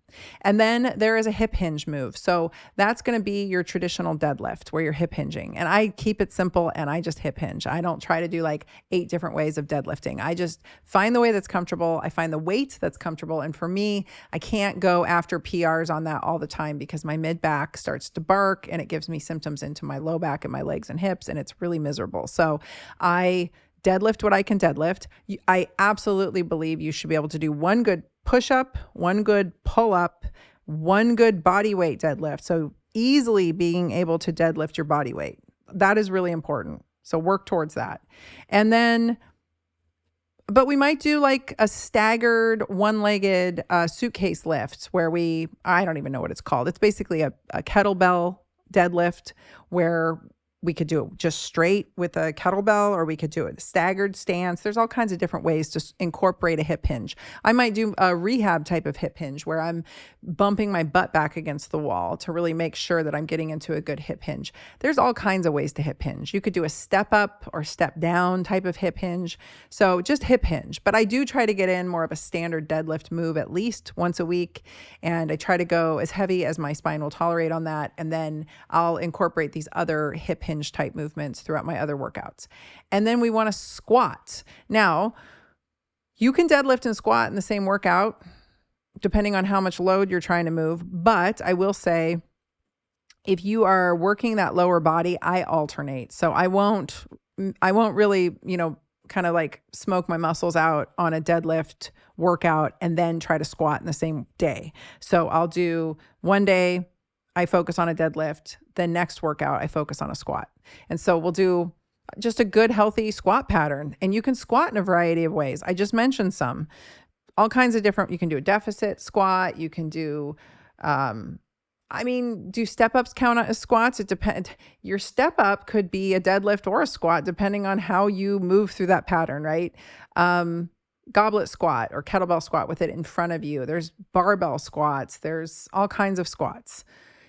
And then there is a hip hinge move. So that's going to be your traditional deadlift where you're hip hinging. And I keep it simple and I just hip hinge. I don't try to do like 8 different ways of deadlifting. I just find the way that's comfortable. I find the weight that's comfortable. And for me, I can't go after PRs on that all the time because my mid back starts to bark and it gives me symptoms into my low back and my legs and hips. And it's really miserable. So I deadlift what I can deadlift. I absolutely believe you should be able to do one good push up, one good pull up, one good body weight deadlift. So easily being able to deadlift your body weight. That is really important. So work towards that. And then, but we might do like a staggered one-legged suitcase lift where I don't even know what it's called. It's basically a kettlebell deadlift where we could do it just straight with a kettlebell, or we could do it staggered stance. There's all kinds of different ways to incorporate a hip hinge. I might do a rehab type of hip hinge where I'm bumping my butt back against the wall to really make sure that I'm getting into a good hip hinge. There's all kinds of ways to hip hinge. You could do a step up or step down type of hip hinge. So just hip hinge. But I do try to get in more of a standard deadlift move at least once a week. And I try to go as heavy as my spine will tolerate on that. And then I'll incorporate these other hip hinge type movements throughout my other workouts. And then we want to squat. Now, you can deadlift and squat in the same workout, depending on how much load you're trying to move. But I will say, if you are working that lower body, I alternate. So I won't really, kind of like smoke my muscles out on a deadlift workout and then try to squat in the same day. So I'll do one day, I focus on a deadlift. The next workout, I focus on a squat. And so we'll do just a good, healthy squat pattern. And you can squat in a variety of ways. I just mentioned some. All kinds of different, you can do a deficit squat. You can do, do step-ups count as squats? It depends. Your step-up could be a deadlift or a squat, depending on how you move through that pattern, right? Goblet squat or kettlebell squat with it in front of you. There's barbell squats. There's all kinds of squats.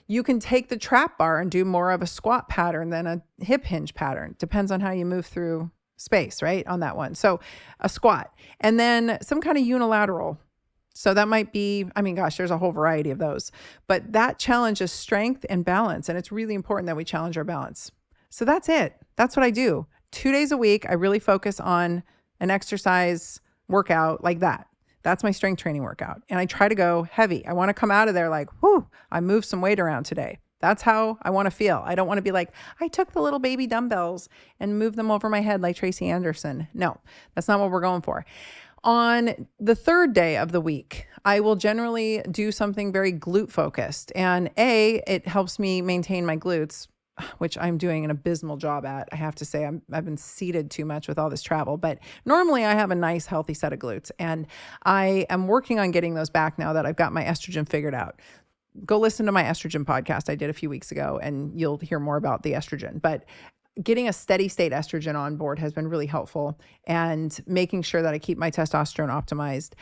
You can take the trap bar and do more of a squat pattern than a hip hinge pattern. Depends on how you move through space, right? On that one. So a squat and then some kind of unilateral. So that might be, there's a whole variety of those, but that challenges strength and balance. And it's really important that we challenge our balance. So that's it. That's what I do. 2 days a week. I really focus on an exercise workout like that. That's my strength training workout. And I try to go heavy. I want to come out of there like, whoo, I moved some weight around today. That's how I want to feel. I don't want to be like, I took the little baby dumbbells and moved them over my head like Tracy Anderson. No, that's not what we're going for. On the third day of the week, I will generally do something very glute focused. And it helps me maintain my glutes, which I'm doing an abysmal job at. I have to say, I've been seated too much with all this travel, but normally I have a nice, healthy set of glutes. And I am working on getting those back now that I've got my estrogen figured out. Go listen to my estrogen podcast I did a few weeks ago, and you'll hear more about the estrogen. But getting a steady state estrogen on board has been really helpful, and making sure that I keep my testosterone optimized.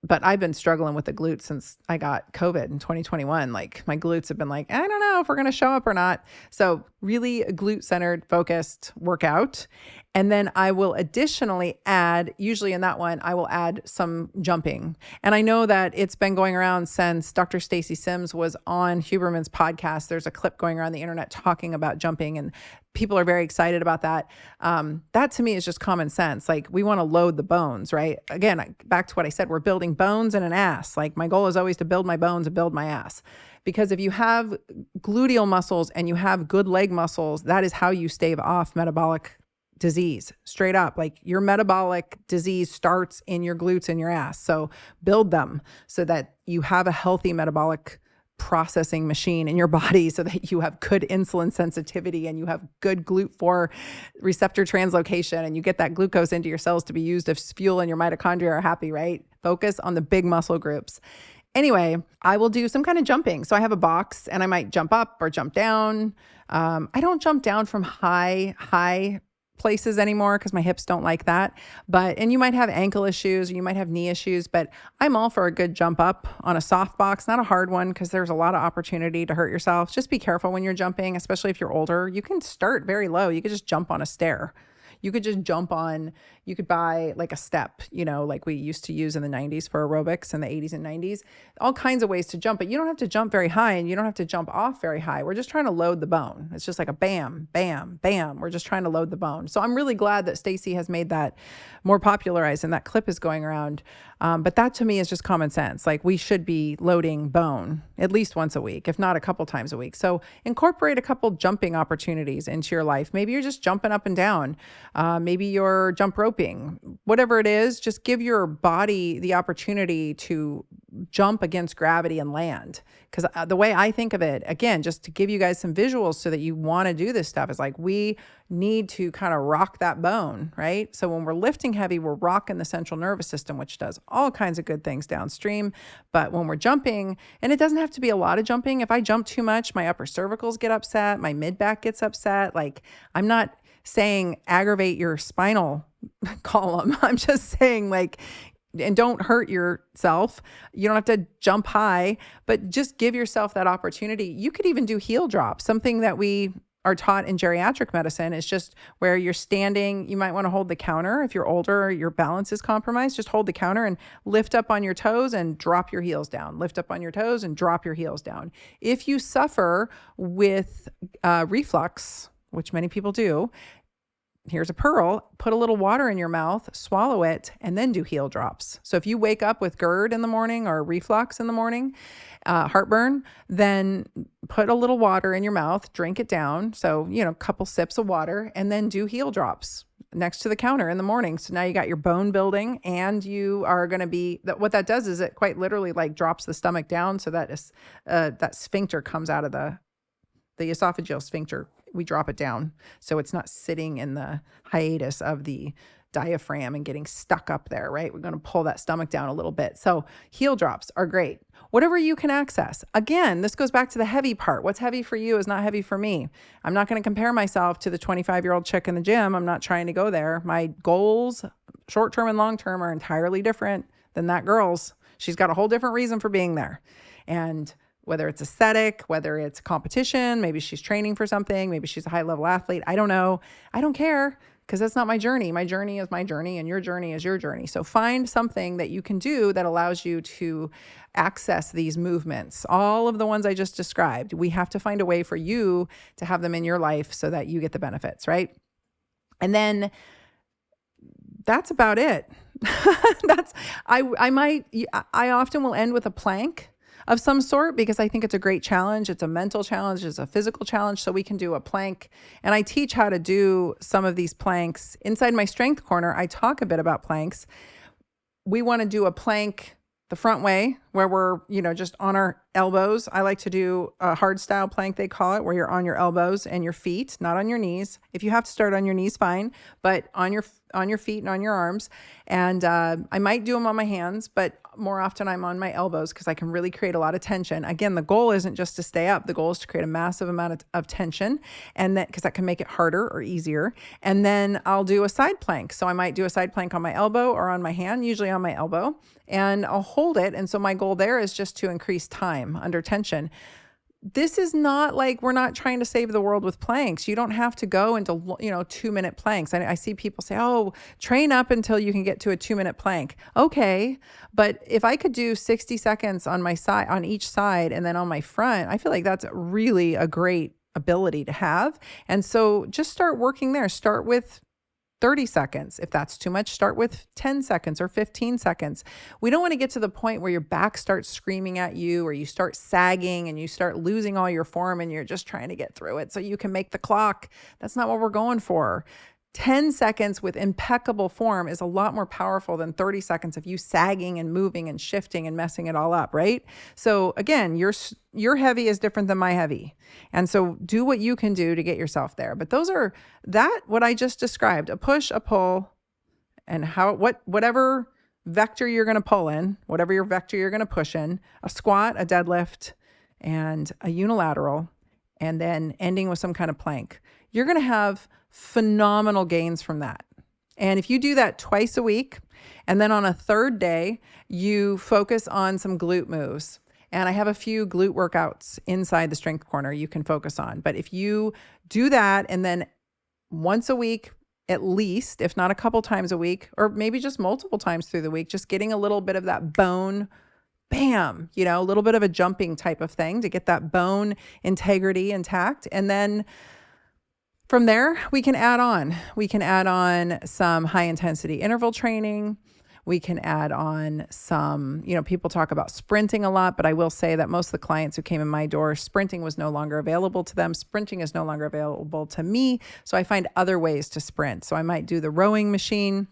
But I've been struggling with the glutes since I got COVID in 2021. Like, my glutes have been like, I don't know if we're going to show up or not. So really a glute centered, focused workout. And then I will additionally add, usually in that one, I will add some jumping. And I know that it's been going around since Dr. Stacy Sims was on Huberman's podcast. There's a clip going around the internet talking about jumping, and people are very excited about that. That to me is just common sense. Like, we want to load the bones, right? Again, back to what I said, we're building bones and an ass. Like, my goal is always to build my bones and build my ass. Because if you have gluteal muscles and you have good leg muscles, that is how you stave off metabolic disease. Straight up, like, your metabolic disease starts in your glutes and your ass. So build them so that you have a healthy metabolic processing machine in your body, so that you have good insulin sensitivity and you have good GLUT4 receptor translocation, and you get that glucose into your cells to be used as fuel, and your mitochondria are happy, right? Focus on the big muscle groups. Anyway, I will do some kind of jumping. So I have a box, and I might jump up or jump down. I don't jump down from high places anymore because my hips don't like that. And you might have ankle issues, or you might have knee issues, but I'm all for a good jump up on a soft box, not a hard one, because there's a lot of opportunity to hurt yourself. Just be careful when you're jumping, especially if you're older. You can start very low. You could just jump on a stair. You could buy like a step, like we used to use in the 90s for aerobics in the 80s and 90s, all kinds of ways to jump, but you don't have to jump very high, and you don't have to jump off very high. We're just trying to load the bone. It's just like a bam, bam, bam. We're just trying to load the bone. So I'm really glad that Stacy has made that more popularized, and that clip is going around. But that to me is just common sense. Like, we should be loading bone at least once a week, if not a couple times a week. So incorporate a couple jumping opportunities into your life. Maybe you're just jumping up and down. Maybe you're jump roping, whatever it is, just give your body the opportunity to jump against gravity and land. Because the way I think of it, again, just to give you guys some visuals so that you want to do this stuff, is like, we need to kind of rock that bone, right? So when we're lifting heavy, we're rocking the central nervous system, which does all kinds of good things downstream. But when we're jumping, and it doesn't have to be a lot of jumping. If I jump too much, my upper cervicals get upset, my mid back gets upset. Like, I'm not saying aggravate your spinal column. I'm just saying, like, and don't hurt yourself. You don't have to jump high, but just give yourself that opportunity. You could even do heel drops. Something that we are taught in geriatric medicine is just where you're standing. You might want to hold the counter. If you're older or your balance is compromised, just hold the counter and lift up on your toes and drop your heels down. Lift up on your toes and drop your heels down. If you suffer with reflux, which many people do, here's a pearl: put a little water in your mouth, swallow it, and then do heel drops. So if you wake up with GERD in the morning or reflux in the morning, heartburn, then put a little water in your mouth, drink it down. So, a couple sips of water, and then do heel drops next to the counter in the morning. So now you got your bone building, and you are going to be, what that does is it quite literally like drops the stomach down, so that is, that sphincter comes out of the esophageal sphincter. We drop it down so it's not sitting in the hiatus of the diaphragm and getting stuck up there, right? We're going to pull that stomach down a little bit. So heel drops are great. Whatever you can access. Again, this goes back to the heavy part. What's heavy for you is not heavy for me. I'm not going to compare myself to the 25-year-old chick in the gym. I'm not trying to go there. My goals, short-term and long-term, are entirely different than that girl's. She's got a whole different reason for being there. And whether it's aesthetic, whether it's competition, maybe she's training for something, maybe she's a high-level athlete. I don't know. I don't care, because that's not my journey. My journey is my journey, and your journey is your journey. So find something that you can do that allows you to access these movements. All of the ones I just described, we have to find a way for you to have them in your life so that you get the benefits, right? And then that's about it. I often will end with a plank. of some sort, because I think it's a great challenge. It's a mental challenge, it's a physical challenge. So we can do a plank. And I teach how to do some of these planks. Inside my strength corner, I talk a bit about planks. We want to do a plank the front way where we're, just on our elbows. I like to do a hard style plank, they call it, where you're on your elbows and your feet, not on your knees. If you have to start on your knees, fine, but on your feet and on your arms. And I might do them on my hands, but more often I'm on my elbows because I can really create a lot of tension. Again, the goal isn't just to stay up. The goal is to create a massive amount of tension, and that because that can make it harder or easier. And then I'll do a side plank. So I might do a side plank on my elbow or on my hand, usually on my elbow, and I'll hold it. And so my goal there is just to increase time under tension. This is not like we're not trying to save the world with planks. You don't have to go into, 2-minute planks. I see people say, oh, train up until you can get to a 2-minute plank. Okay. But if I could do 60 seconds on my side, on each side, and then on my front, I feel like that's really a great ability to have. And so just start working there. Start with 30 seconds. If that's too much, start with 10 seconds or 15 seconds. We don't want to get to the point where your back starts screaming at you, or you start sagging and you start losing all your form and you're just trying to get through it so you can make the clock. That's not what we're going for. 10 seconds with impeccable form is a lot more powerful than 30 seconds of you sagging and moving and shifting and messing it all up, right? So again, your heavy is different than my heavy. And so do what you can do to get yourself there. But those are what I just described, a push, a pull, and whatever vector you're going to pull in, whatever your vector you're going to push in, a squat, a deadlift, and a unilateral, and then ending with some kind of plank. You're going to have phenomenal gains from that. And if you do that twice a week, and then on a third day, you focus on some glute moves. And I have a few glute workouts inside the strength corner you can focus on. But if you do that, and then once a week, at least, if not a couple times a week, or maybe just multiple times through the week, just getting a little bit of that bone, bam, a little bit of a jumping type of thing to get that bone integrity intact. And then from there, we can add on. We can add on some high intensity interval training. We can add on some, people talk about sprinting a lot, but I will say that most of the clients who came in my door, sprinting was no longer available to them. Sprinting is no longer available to me. So I find other ways to sprint. So I might do the rowing machine.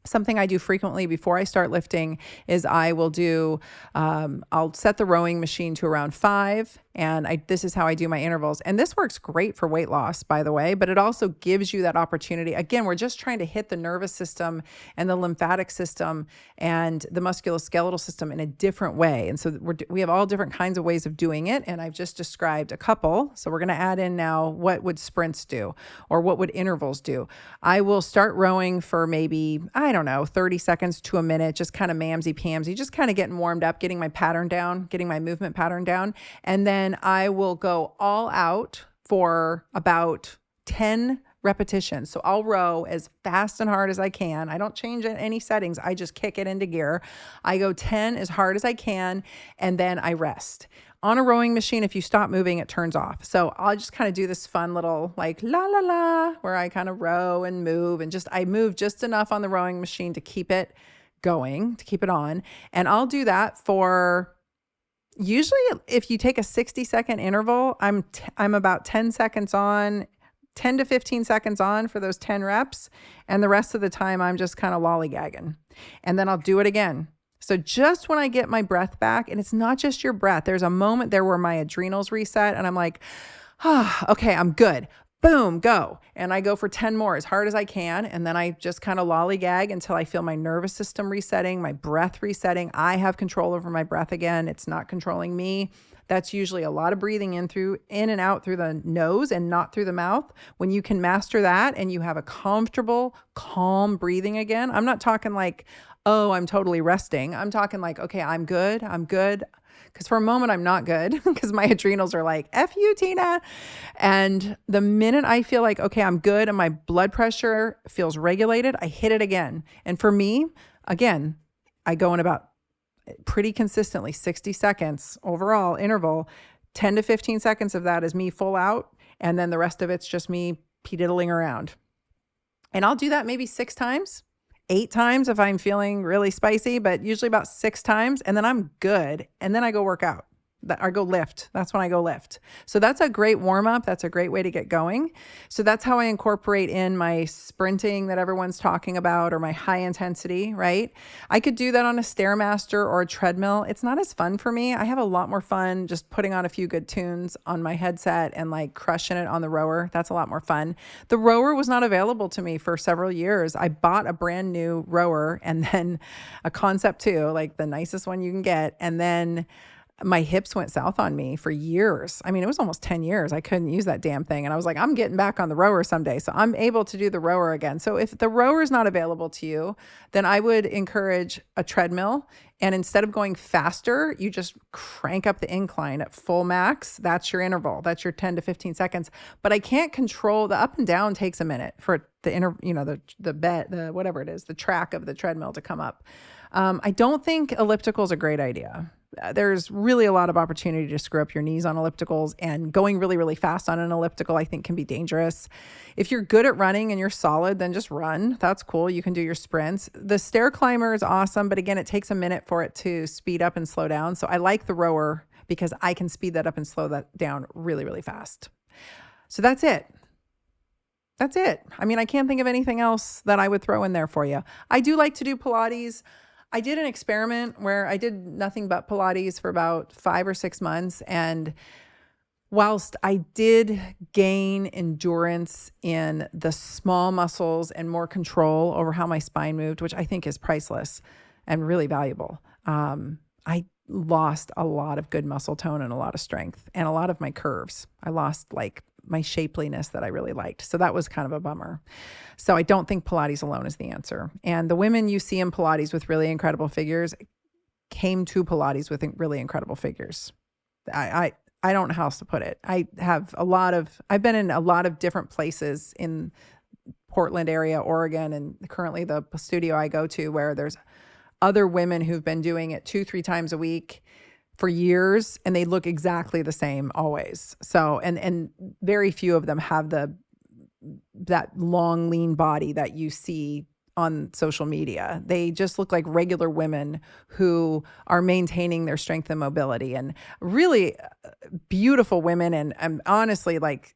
Something I do frequently before I start lifting is I will do, I'll set the rowing machine to around 5. And this is how I do my intervals. And this works great for weight loss, by the way, but it also gives you that opportunity. Again, we're just trying to hit the nervous system and the lymphatic system and the musculoskeletal system in a different way. And so we have all different kinds of ways of doing it. And I've just described a couple. So we're going to add in now, what would sprints do, or what would intervals do? I will start rowing for maybe, 30 seconds to a minute, just kind of mamsy-pamsy, just kind of getting warmed up, getting my pattern down, getting my movement pattern down. And then I will go all out for about 10 repetitions. So I'll row as fast and hard as I can. I don't change any settings. I just kick it into gear. I go 10 as hard as I can, and then I rest. On a rowing machine, if you stop moving, it turns off. So I'll just kind of do this fun little like la la la, where I kind of row and move, and I move just enough on the rowing machine to keep it going, to keep it on. And I'll do that for usually, if you take a 60-second interval, I'm about 10 seconds on, 10 to 15 seconds on for those 10 reps. And the rest of the time, I'm just kind of lollygagging. And then I'll do it again. So just when I get my breath back, and it's not just your breath, there's a moment there where my adrenals reset and I'm like, okay, I'm good. Boom, go. And I go for 10 more as hard as I can. And then I just kind of lollygag until I feel my nervous system resetting, my breath resetting. I have control over my breath again. It's not controlling me. That's usually a lot of breathing in and out through the nose and not through the mouth. When you can master that and you have a comfortable, calm breathing again, I'm not talking like, oh, I'm totally resting. I'm talking like, okay, I'm good. Because for a moment, I'm not good because my adrenals are like, F you, Tyna. And the minute I feel like, okay, I'm good and my blood pressure feels regulated, I hit it again. And for me, again, I go in about pretty consistently 60 seconds overall interval. 10 to 15 seconds of that is me full out. And then the rest of it's just me diddling around. And I'll do that maybe 6 times. 8 times if I'm feeling really spicy, but usually about 6 times. And then I'm good. And then I go work out. Or go lift. That's when I go lift. So that's a great warm up. That's a great way to get going. So that's how I incorporate in my sprinting that everyone's talking about, or my high intensity, right? I could do that on a Stairmaster or a treadmill. It's not as fun for me. I have a lot more fun just putting on a few good tunes on my headset and like crushing it on the rower. That's a lot more fun. The rower was not available to me for several years. I bought a brand new rower and then a Concept 2, like the nicest one you can get. And then my hips went south on me for years. I mean, it was almost 10 years. I couldn't use that damn thing. And I was like, I'm getting back on the rower someday. So I'm able to do the rower again. So if the rower is not available to you, then I would encourage a treadmill. And instead of going faster, you just crank up the incline at full max. That's your interval. That's your 10 to 15 seconds. But I can't control the up and down. Takes a minute for the track of the treadmill to come up. I don't think elliptical is a great idea. There's really a lot of opportunity to screw up your knees on ellipticals, and going really, really fast on an elliptical, I think, can be dangerous. If you're good at running and you're solid, then just run. That's cool. You can do your sprints. The stair climber is awesome, but again, it takes a minute for it to speed up and slow down. So I like the rower because I can speed that up and slow that down really, really fast. So that's it. That's it. I mean, I can't think of anything else that I would throw in there for you. I do like to do Pilates. I did an experiment where I did nothing but Pilates for about 5 or 6 months. And whilst I did gain endurance in the small muscles and more control over how my spine moved, which I think is priceless and really valuable, I lost a lot of good muscle tone and a lot of strength and a lot of my curves. I lost like my shapeliness that I really liked. So that was kind of a bummer. So I don't think Pilates alone is the answer. And the women you see in Pilates with really incredible figures came to Pilates with really incredible figures. I don't know how else to put it. I've been in a lot of different places in Portland area, Oregon, and currently the studio I go to where there's other women who've been doing it 2-3 times a week for years, and they look exactly the same always. So, and very few of them have that long, lean body that you see on social media. They just look like regular women who are maintaining their strength and mobility, and really beautiful women. And I'm honestly like,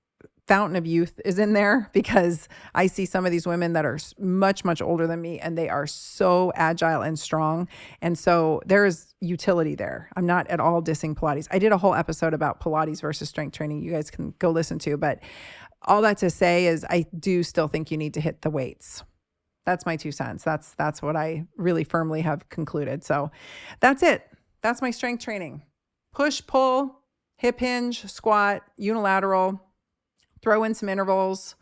fountain of youth is in there, because I see some of these women that are much, much older than me, and they are so agile and strong. And so there is utility there. I'm not at all dissing Pilates. I did a whole episode about Pilates versus strength training. You guys can go listen to, but all that to say is I do still think you need to hit the weights. That's my 2 cents. That's what I really firmly have concluded. So that's it. That's my strength training. Push, pull, hip hinge, squat, unilateral. Throw in some intervals.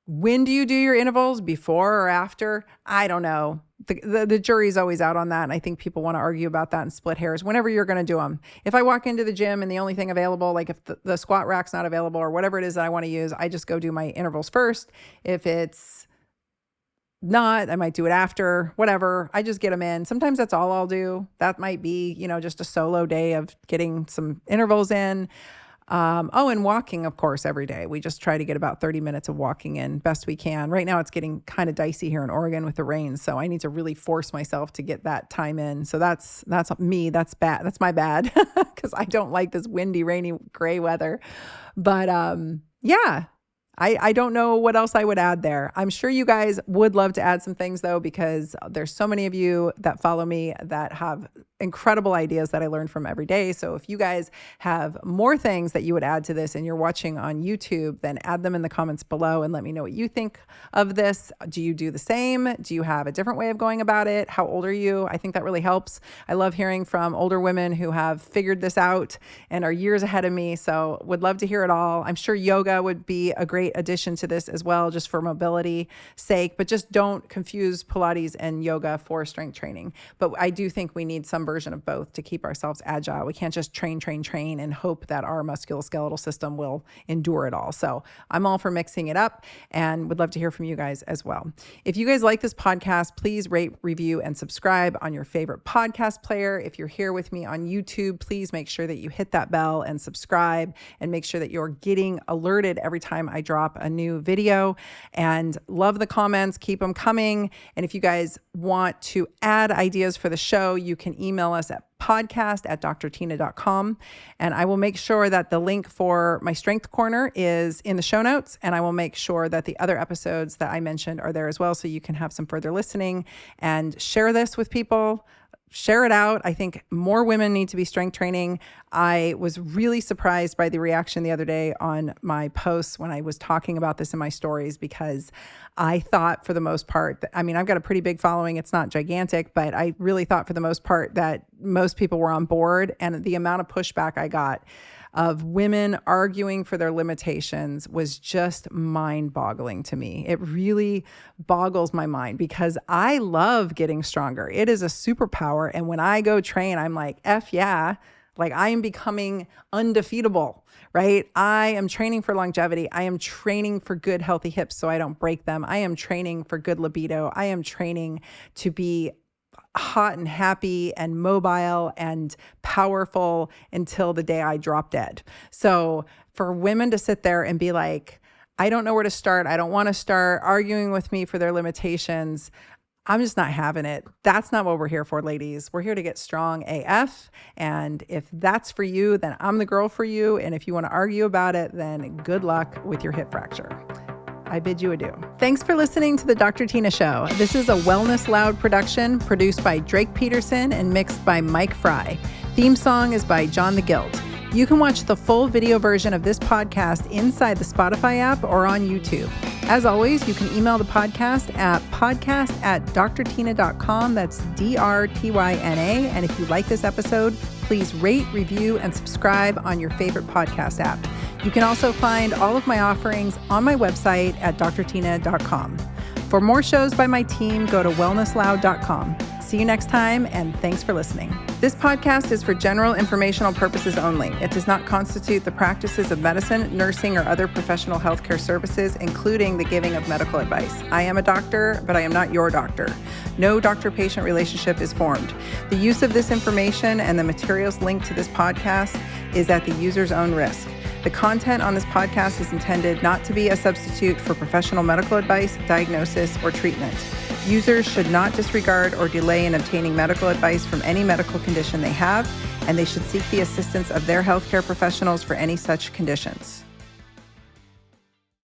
When do you do your intervals? Before or after? I don't know. The jury's always out on that. And I think people want to argue about that and split hairs whenever you're going to do them. If I walk into the gym and the only thing available, like if the squat rack's not available or whatever it is that I want to use, I just go do my intervals first. If it's not, I might do it after, whatever. I just get them in. Sometimes that's all I'll do. That might be, just a solo day of getting some intervals in. And walking, of course, every day. We just try to get about 30 minutes of walking in best we can. Right now it's getting kind of dicey here in Oregon with the rain. So I need to really force myself to get that time in. So that's me. That's bad. That's my bad because I don't like this windy, rainy, gray weather. But, yeah. I don't know what else I would add there. I'm sure you guys would love to add some things though, because there's so many of you that follow me that have incredible ideas that I learn from every day. So if you guys have more things that you would add to this and you're watching on YouTube, then add them in the comments below and let me know what you think of this. Do you do the same? Do you have a different way of going about it? How old are you? I think that really helps. I love hearing from older women who have figured this out and are years ahead of me. So would love to hear it all. I'm sure yoga would be a great addition to this as well, just for mobility sake, but just don't confuse Pilates and yoga for strength training. But I do think we need some version of both to keep ourselves agile. We can't just train and hope that our musculoskeletal system will endure it all. So I'm all for mixing it up and would love to hear from you guys as well. If you guys like this podcast, please rate, review, and subscribe on your favorite podcast player. If you're here with me on YouTube, please make sure that you hit that bell and subscribe, and make sure that you're getting alerted every time I drop drop a new video, and love the comments. Keep them coming. And if you guys want to add ideas for the show, you can email us at podcast@drtyna.com. And I will make sure that the link for my Strength Corner is in the show notes. And I will make sure that the other episodes that I mentioned are there as well, so you can have some further listening and share this with people. Share it out. I think more women need to be strength training. I was really surprised by the reaction the other day on my posts when I was talking about this in my stories, because I thought for the most part, I've got a pretty big following. It's not gigantic, but I really thought for the most part that most people were on board. And the amount of pushback I got of women arguing for their limitations was just mind-boggling to me. It really boggles my mind, because I love getting stronger. It is a superpower. And when I go train, I'm like, F yeah, like I am becoming undefeatable, right? I am training for longevity. I am training for good, healthy hips so I don't break them. I am training for good libido. I am training to be hot and happy and mobile and powerful until the day I drop dead. So for women to sit there and be like, I don't know where to start, I don't want to start, arguing with me for their limitations, I'm just not having it. That's not what we're here for, ladies. We're here to get strong AF. And if that's for you, then I'm the girl for you. And if you want to argue about it, then good luck with your hip fracture. I bid you adieu. Thanks for listening to the Dr. Tyna Show. This is a Wellness Loud production produced by Drake Peterson and mixed by Mike Fry. Theme song is by John the Guild. You can watch the full video version of this podcast inside the Spotify app or on YouTube. As always, you can email the podcast at podcast@drtyna.com. That's DRTYNA. And if you like this episode, please rate, review, and subscribe on your favorite podcast app. You can also find all of my offerings on my website at drtyna.com. For more shows by my team, go to wellnessloud.com. See you next time, and thanks for listening. This podcast is for general informational purposes only. It does not constitute the practices of medicine, nursing, or other professional healthcare services, including the giving of medical advice. I am a doctor, but I am not your doctor. No doctor-patient relationship is formed. The use of this information and the materials linked to this podcast is at the user's own risk. The content on this podcast is intended not to be a substitute for professional medical advice, diagnosis, or treatment. Users should not disregard or delay in obtaining medical advice from any medical condition they have, and they should seek the assistance of their healthcare professionals for any such conditions.